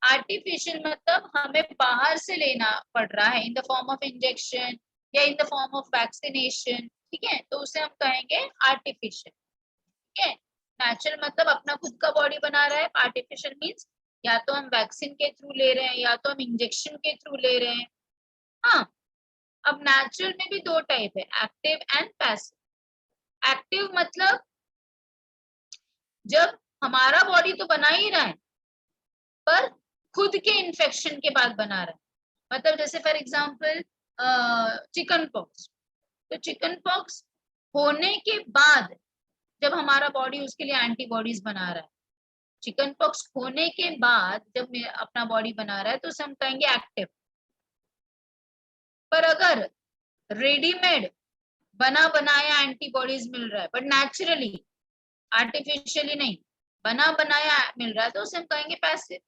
आर्टिफिशियल मतलब हमें बाहर से लेना पड़ रहा है in the form of injection या in the form of vaccination. ठीक है, तो उसे हम कहेंगे आर्टिफिशियल. ठीक है, नेचुरल मतलब अपना खुद का बॉडी बना रहा है. आर्टिफिशियल मीन्स या तो हम वैक्सीन के थ्रू ले रहे हैं या तो हम इंजेक्शन के थ्रू ले रहे हैं. हाँ, अब नेचुरल में भी दो टाइप है, एक्टिव एंड पैसिव. एक्टिव मतलब जब हमारा बॉडी तो बना ही रहा है पर खुद के इन्फेक्शन के बाद बना रहा है. मतलब जैसे फॉर एग्जांपल चिकन पॉक्स. तो चिकन पॉक्स होने के बाद जब हमारा बॉडी उसके लिए एंटीबॉडीज बना रहा है, चिकन पॉक्स होने के बाद जब अपना बॉडी बना रहा है तो उसे हम कहेंगे एक्टिव. पर अगर रेडीमेड बना बनाया एंटीबॉडीज मिल रहा है बट नेचुरली, आर्टिफिशियली नहीं, बना बनाया मिल रहा है, तो उसे हम कहेंगे passive.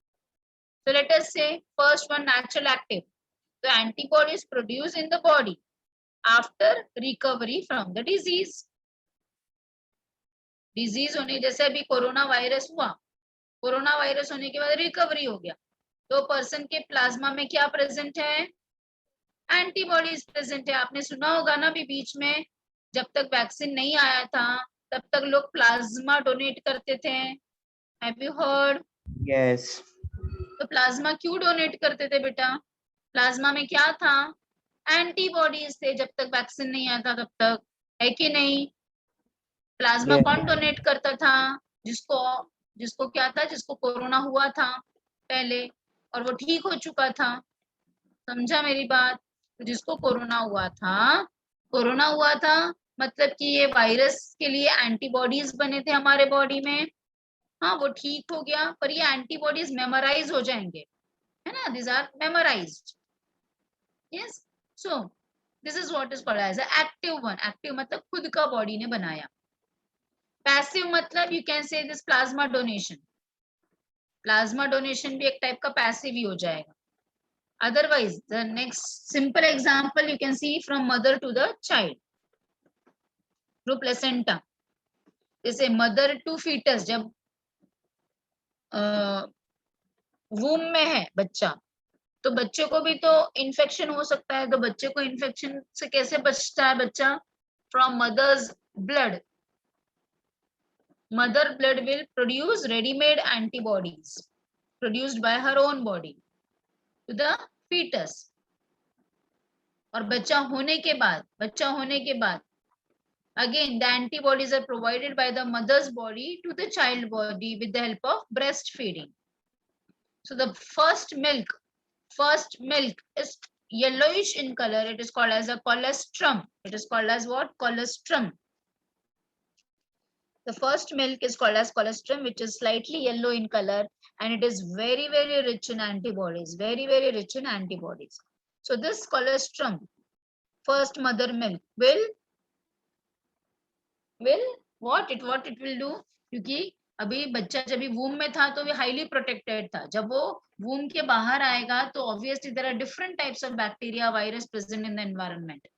So let us say first one, natural active. The antibodies produced in the body after recovery from the disease. Disease होने, जैसे अभी कोरोना वायरस हुआ, कोरोना वायरस होने के बाद रिकवरी हो गया, तो पर्सन के प्लाज्मा में क्या प्रेजेंट है? एंटीबॉडीज प्रेजेंट है. आपने सुना होगा ना भी बीच में जब तक वैक्सीन नहीं आया था तब तक लोग प्लाज्मा डोनेट करते थे. Have you heard? Yes. तो प्लाज्मा क्यों डोनेट करते थे बेटा? प्लाज्मा में क्या था? एंटीबॉडीज थे जब तक वैक्सीन नहीं आया था तब तक, है कि नहीं? Plasma Yes. कौन डोनेट करता था? जिसको क्या था, जिसको कोरोना हुआ था पहले और वो ठीक हो चुका था. समझा मेरी बात? तो जिसको कोरोना हुआ था मतलब कि ये वायरस के लिए एंटीबॉडीज बने थे हमारे बॉडी में. हाँ, वो ठीक हो गया पर ये एंटीबॉडीज मेमोराइज हो जाएंगे, है ना? these are memorized. yes, so this is what is called as an active one. active मतलब खुद का बॉडी ने बनाया. पैसिव मतलब you can say this plasma donation. Plasma donation भी एक टाइप का पैसिव ही हो जाएगा. Otherwise, the next simple example you can see from mother to the child through placenta. जैसे mother to fetus, जब वूम में है बच्चा, तो बच्चे को भी तो इन्फेक्शन हो सकता है, तो बच्चे को इन्फेक्शन से कैसे बचता है बच्चा? From mother's blood. Mother blood will produce ready-made antibodies produced by her own body to the fetus. और बच्चा होने के बाद again the antibodies are provided by the mother's body to the child body with the help of breastfeeding. So the first milk is yellowish in color. It is called as a colostrum. It is called as what? Colostrum. The first milk is called as colostrum, which is slightly yellow in color, and it is very, very rich in antibodies. Very, very rich in antibodies. So this colostrum, first mother milk, will what it will do? क्योंकि अभी बच्चा जब भी वूम में था तो वो highly protected था. जब वो वूम के बाहर आएगा तो obviously there are different types of bacteria, virus present in the environment.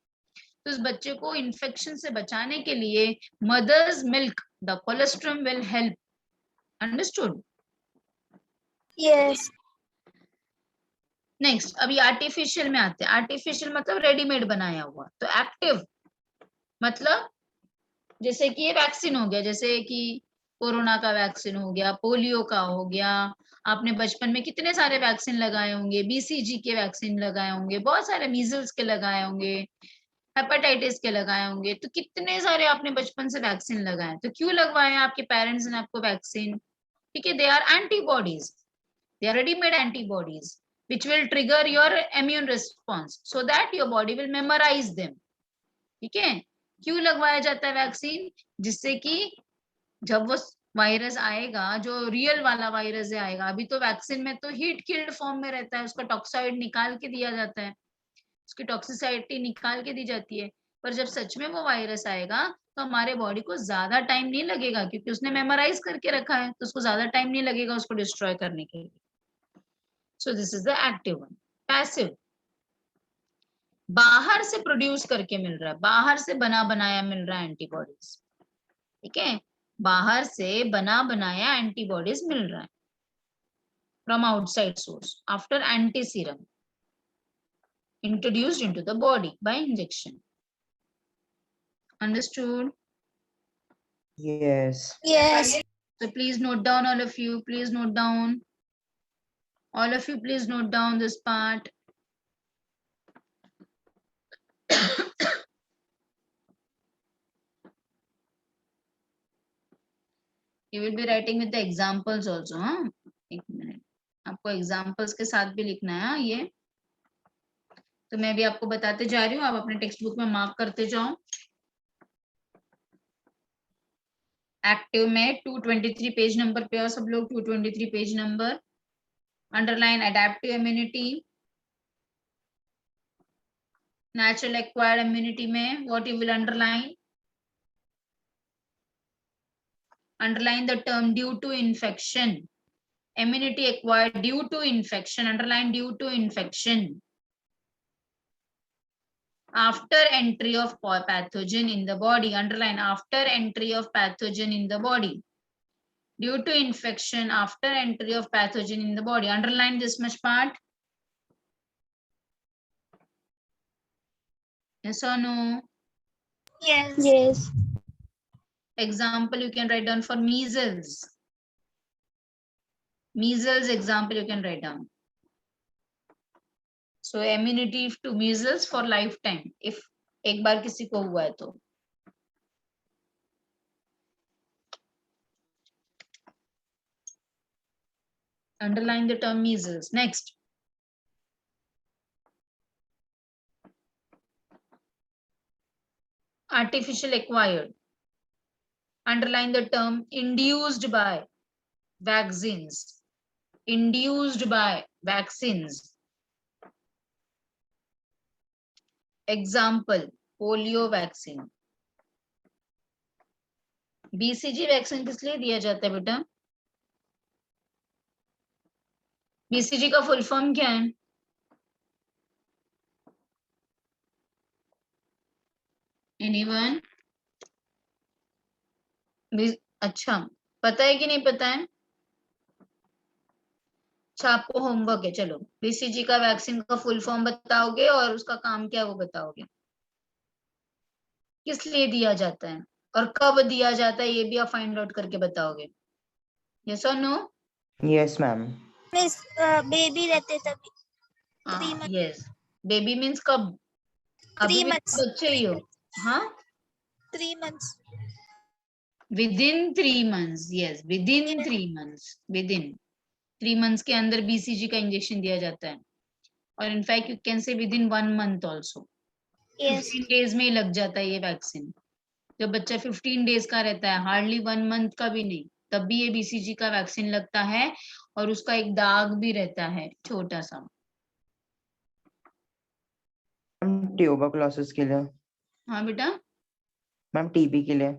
तो उस बच्चे को इन्फेक्शन से बचाने के लिए mother's milk, the colostrum will help. Understood? Yes. Next, अभी आर्टिफिशियल में आते हैं. आर्टिफिशियल मतलब रेडीमेड बनाया हुआ. तो एक्टिव मतलब जैसे कि ये वैक्सीन हो गया, जैसे कि कोरोना का वैक्सीन हो गया, पोलियो का हो गया. आपने बचपन में कितने सारे वैक्सीन लगाए होंगे. बीसीजी के वैक्सीन लगाए होंगे, बहुत सारे मीजल्स के लगाए होंगे, हेपेटाइटिस के लगाए होंगे. तो कितने सारे आपने बचपन से वैक्सीन लगाए. तो क्यों लगवाए आपके पेरेंट्स ने आपको वैक्सीन? ठीक है, they are antibodies, they are readymade antibodies which will trigger your immune response so that your body will memorize them. ठीक है. क्यों लगवाया जाता है वैक्सीन? जिससे कि जब वो वायरस आएगा, जो रियल वाला वायरस आएगा, अभी तो वैक्सीन में तो हीट किल्ड फॉर्म में रहता है, उसका टॉक्साइड निकाल के दिया जाता है, उसकी टॉक्सिसिटी निकाल के दी जाती है. पर जब सच में वो वायरस आएगा तो हमारे बॉडी को ज्यादा टाइम नहीं लगेगा, क्योंकि उसने मेमोराइज करके रखा है, तो उसको ज्यादा टाइम नहीं लगेगा उसको डिस्ट्रॉय करने के लिए. So this is the active one. Passive, बाहर से प्रोड्यूस करके मिल रहा है, बाहर से बना बनाया मिल रहा है एंटीबॉडीज. ठीक है, बाहर से बना बनाया एंटीबॉडीज मिल रहा है from outside source after anti serum introduced into the body by injection. Understood? Yes. Yes. So please note down, all of you, please note down. All of you, please note down this part. You will be writing with the examples also, हाँ? एक minute, आपको examples के साथ भी लिखना है. हाँ, ये तो मैं भी आपको बताते जा रही हूँ, आप अपने टेक्स्ट बुक में मार्क करते जाओ. एक्टिव में 223 पेज नंबर पे हो सब लोग. 223 page number. Underline adaptive immunity. Natural acquired immunity में what you will underline? Underline the term due to infection. Immunity acquired due to infection. Underline due to infection. After entry of pathogen in the body. Underline after entry of pathogen in the body. Due to infection after entry of pathogen in the body. Underline this much part. Yes or no? Yes. Yes. Example you can write down for measles. Measles example you can write down. So immunity to measles for lifetime if एक बार किसी को हुआ है तो. Underline the term measles. Next. Artificial acquired. Underline the term induced by vaccines. Induced by vaccines. Example, polio vaccine. BCG vaccine किस लिए दिया जाता है बेटा? BCG का फुल फॉर्म क्या है? एनीवन? अच्छा, पता है कि नहीं पता है? अच्छा, आपको होमवर्क है, चलो बीसीजी का वैक्सीन का फुल फॉर्म बताओगे और उसका काम क्या है वो बताओगे, किस लिए दिया जाता है और कब दिया जाता है ये भी आप फाइंड आउट करके बताओगे। यस और no? Yes, ma'am. Miss baby रहते तभी 3 मंथ यस, बेबी मीन्स कब? अभी 3 भी मंथ्स बच्चे ही हो। हाँ, 3 months with in 3 months, yes with in 3 months, with in 3 months के अंदर बीसीजी का इंजेक्शन दिया जाता है, और in fact you can say with in 1 month also. Yes 15 days में ही लग जाता है ये वैक्सीन। जब बच्चा 15 डेज का रहता है, हार्डली 1 मंथ का भी नहीं, तब भी ये बीसीजी का वैक्सीन लगता है, और उसका एक दाग भी रहता है छोटा सा। मैम ट्यूबरकुलोसिस के लिए, हाँ बेटा, मैम टीबी के लिए।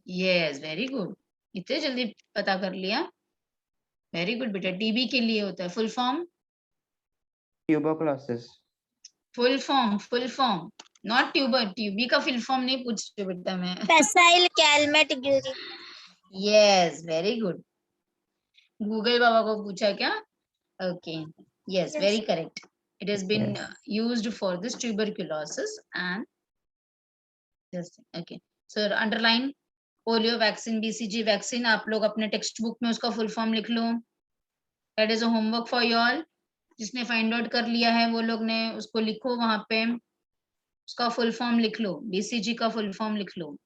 यस वेरी गुड, इतने जल्दी पता कर लिया, वेरी गुड बेटा। टीबी के लिए होता है, full form? Tuberculosis. Full form, not tuber, TB का फुल फॉर्म नहीं पूछ रही बेटा मैं। फैसाइल कैलमेट गिरी यस वेरी गुड, गूगल बाबा को पूछा क्या? Okay, yes Yes. Very correct, it has been Yes. used for this tuberculosis and yes, okay, so underline polio vaccine, BCG vaccine, आप लोग अपने टेक्स्ट बुक में उसका फुल फॉर्म लिख लो, that is a homework for you all. जिसने find out कर लिया है वो लोग ने उसको लिखो वहां पे, उसका फुल फॉर्म लिख लो, बीसीजी का फुल फॉर्म लिख लो।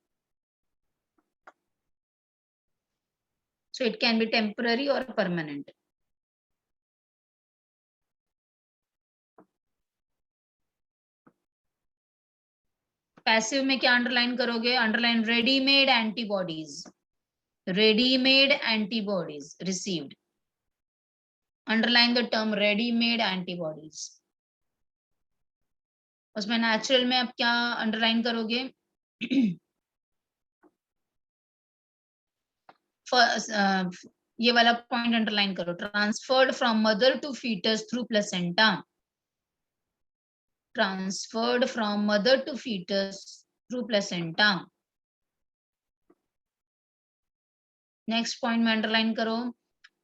So it can be temporary और परमानेंट। पैसिव में क्या अंडरलाइन करोगे? Underline readymade antibodies, ready-made antibodies received, underline the term ready-made antibodies। उसमें नेचुरल में आप क्या अंडरलाइन करोगे? ये वाला पॉइंट अंडरलाइन करो, transferred from mother to foetus through placenta, transferred from mother to foetus through placenta. Next point में underline करो,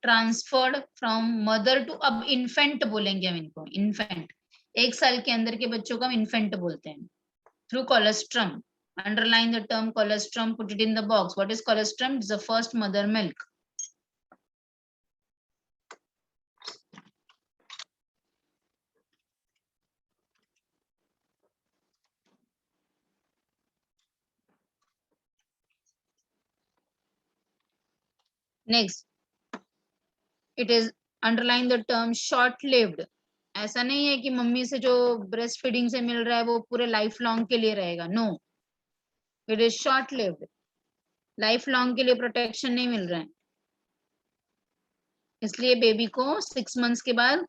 ट्रांसफर्ड फ्रॉम मदर टू, अब इन्फेंट बोलेंगे हम इनको, इन्फेंट, 1 साल के अंदर के बच्चों को हम इन्फेंट बोलते हैं, through colostrum, underline the term colostrum, put it in the box, what is colostrum? It's the first mother milk। next it is underline the term short lived, ऐसा नहीं है कि मम्मी से जो ब्रेस्ट फीडिंग से मिल रहा है वो पूरे लाइफ लॉन्ग के लिए रहेगा, no, it is short lived, life long के लिए प्रोटेक्शन नहीं मिल रहा है, इसलिए बेबी को 6 मंथ्स के बाद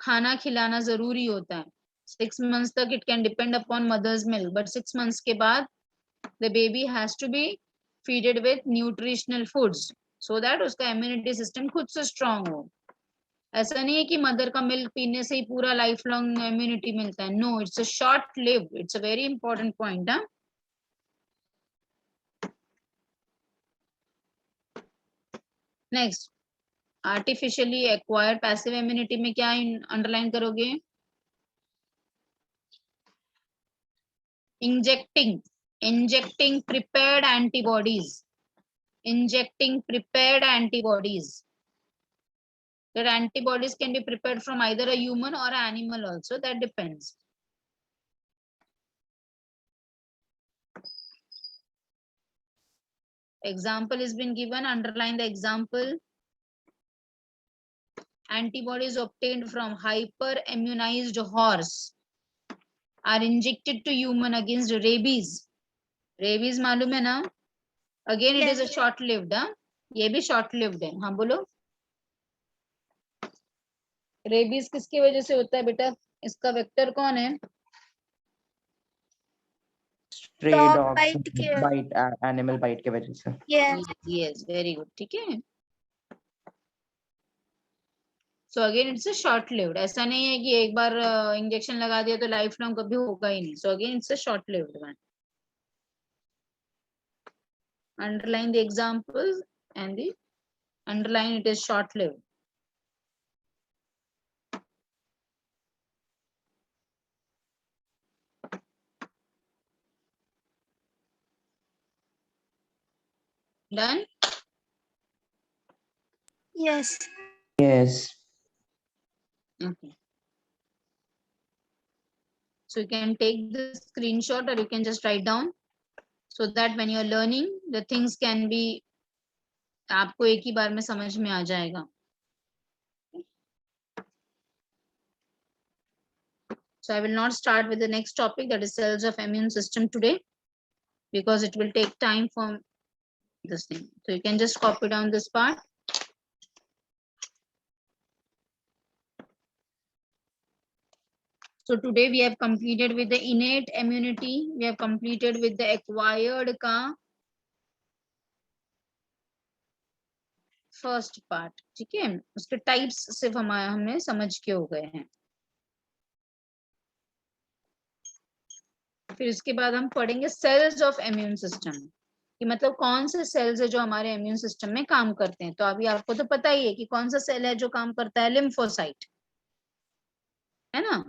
खाना खिलाना जरूरी होता है। 6 मंथ्स तक it can depend upon mother's milk, but 6 months के बाद the baby has to be feeded with nutritional foods, so that उसका इम्यूनिटी सिस्टम खुद से स्ट्रांग हो। ऐसा नहीं है कि मदर का मिल्क पीने से ही पूरा लाइफ लॉन्ग इम्यूनिटी मिलता है, no, it's a short lived, it's a very important point. Next, artificially acquired passive immunity में क्या अंडरलाइन करोगे? Injecting prepared antibodies, injecting prepared antibodies, that antibodies can be prepared from either a human or an animal also, that depends। example has been given, underline the example, antibodies obtained from hyper immunized horse are injected to human against rabies, rabies मालूम है ना? again it is a short lived, ये भी short lived है। हाँ बोलो, rabies किसकी वजह से होता है बेटा? इसका वेक्टर कौन है? स्ट्रे Dog डॉग्स bite के बाइट, एनिमल बाइट की वजह से। यस वेरी गुड, ठीक है। So again it's a short lived, ऐसा नहीं है कि एक बार इंजेक्शन लगा दिया तो लाइफ लॉन्ग कभी होगा ही नहीं, so again it's a short lived one. Underline the examples and the underline it is short-lived. Done? Yes. Yes. Okay. So you can take the screenshot or you can just write down so that when you are learning, the things can be, आपको एक ही बार में समझ में आ जाएगा. So I will not start with the next topic, that is cells of immune system today, because it will take time for this thing. So you can just copy down this part. So today we have completed with the innate immunity. We have completed with the acquired का first part. ठीक है, उसके types सिर्फ हमने समझ के हो गए हैं. फिर उसके बाद हम पढ़ेंगे सेल्स ऑफ इम्यून सिस्टम, कि मतलब कौन से सेल्स है जो हमारे इम्यून सिस्टम में काम करते हैं. तो अभी आपको तो पता ही है कि कौन सा सेल है जो काम करता है, लिम्फोसाइट, है ना.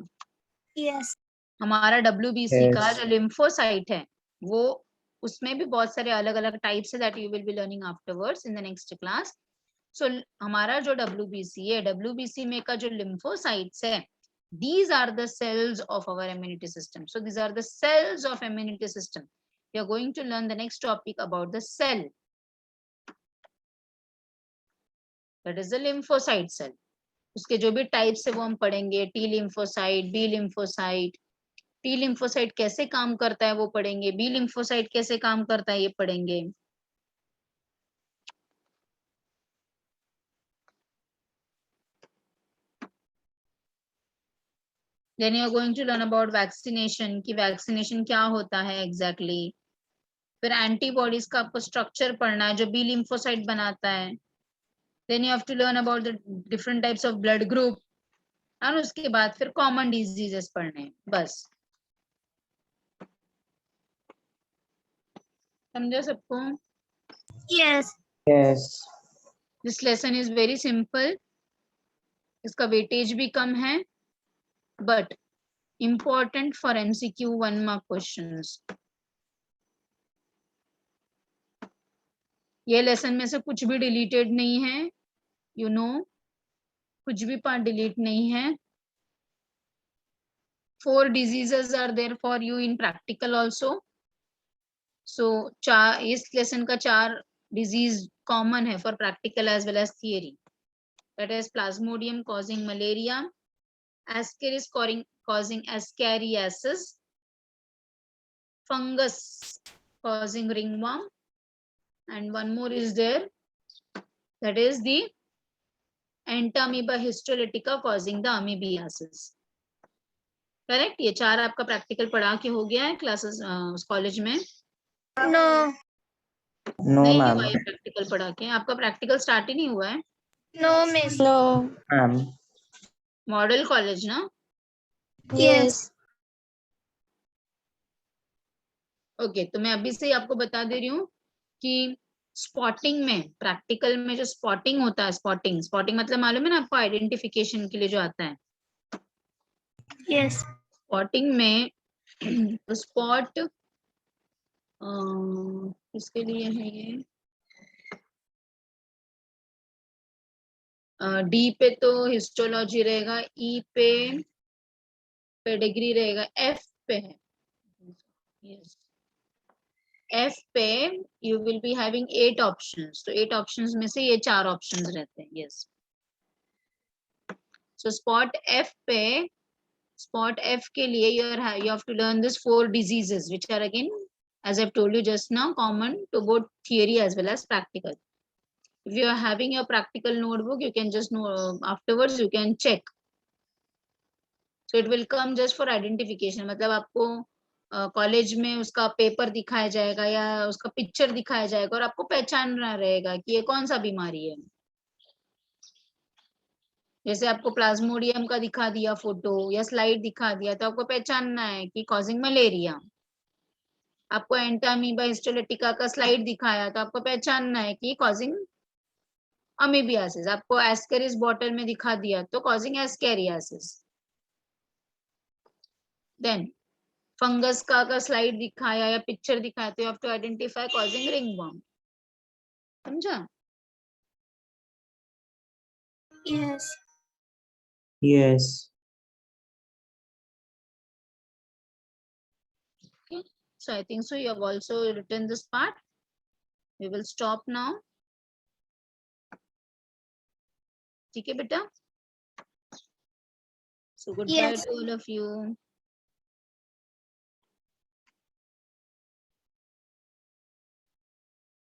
Yes. हमारा WBC का Yes. जो लिम्फोसाइट है वो, उसमें भी बहुत सारे अलग अलग टाइप्स है, that you will be learning afterwards in the next class. So हमारा जो WBC है, WBC में का जो लिम्फोसाइट्स है, these are the cells of our immunity system. So these are the cells of immunity system. We are going to learn the next topic about the cell, that is the lymphocyte cell. उसके जो भी types है वो हम पढ़ेंगे. T lymphocyte, B lymphocyte. T lymphocyte कैसे काम करता है वो पढ़ेंगे. B lymphocyte कैसे काम करता है ये पढ़ेंगे. Then you are going to learn about vaccination, कि vaccination क्या होता है exactly. फिर antibodies का आपको structure पढ़ना है जो B lymphocyte बनाता है. Then you have to learn about the different types of blood group. और उसके बाद फिर common diseases पढ़ने हैं. बस समझा सबको. Yes. Yes. This lesson is very simple. इसका weightage भी कम है, but important for MCQ 1 mark questions. ये लेसन में से कुछ भी डिलीटेड नहीं है, you know, कुछ भी पार्ट डिलीट नहीं है. 4 diseases are there for you in practical also. So इस लेसन का 4 disease common है for practical as well as theory. That is Plasmodium causing malaria, Ascaris causing ascariasis, fungus causing ringworm, and one more is there, that is the Entamoeba histolytica causing the amoebiasis. Correct. ये 4 आपका practical पढ़ा के हो गया है classes college में. No. No, नहीं ma'am. हुआ ये प्रैक्टिकल पढ़ा के. आपका प्रैक्टिकल स्टार्ट ही नहीं हुआ है. No, miss. No. Ma'am. Model college ना. Yes. ओके, तो मैं अभी से ही आपको बता दे रही हूँ कि स्पॉटिंग में, प्रैक्टिकल में जो स्पॉटिंग होता है, स्पॉटिंग मतलब मालूम है ना आपको, आइडेंटिफिकेशन के लिए जो आता है. Yes. स्पॉटिंग में स्पॉट किसके लिए है ये. डी पे तो हिस्टोलॉजी रहेगा, ई पे पेडिग्री रहेगा, एफ पे है. यस, एफ पे you will be having 8 options. तो 8 ऑप्शंस में से ये 4 ऑप्शंस रहते हैं. यस. सो स्पॉट एफ के लिए you have to learn this 4 diseases which are again, as I've told you just now, common to both theory as well as practical. If you are having your practical notebook, you can just know afterwards you can check. So it will come just for identification. मतलब आपको college में उसका paper दिखाया जाएगा या उसका picture दिखाया जाएगा और आपको पहचानना रहेगा कि ये कौन सा बीमारी है. जैसे आपको प्लाज्मोडियम का दिखा दिया फोटो या स्लाइड दिखा दिया तो आपको पहचानना है कि कॉजिंग मलेरिया. आपको एंटामीबा हिस्टोलिटिका का स्लाइड दिखाया तो आपको पहचानना है कि कॉजिंग अमीबियासिस, आपको एस्केरिस बॉटल में दिखा दिया तो कॉजिंग एस्केरियासिस। देन फंगस का अगर स्लाइड दिखाया या पिक्चर दिखाया तो you have to identify causing ringworm. समझा? Yes. Yes. Okay, so I think so you have also written this part. We will stop now. ठीक है बेटा? So goodbye Yes. to all of you.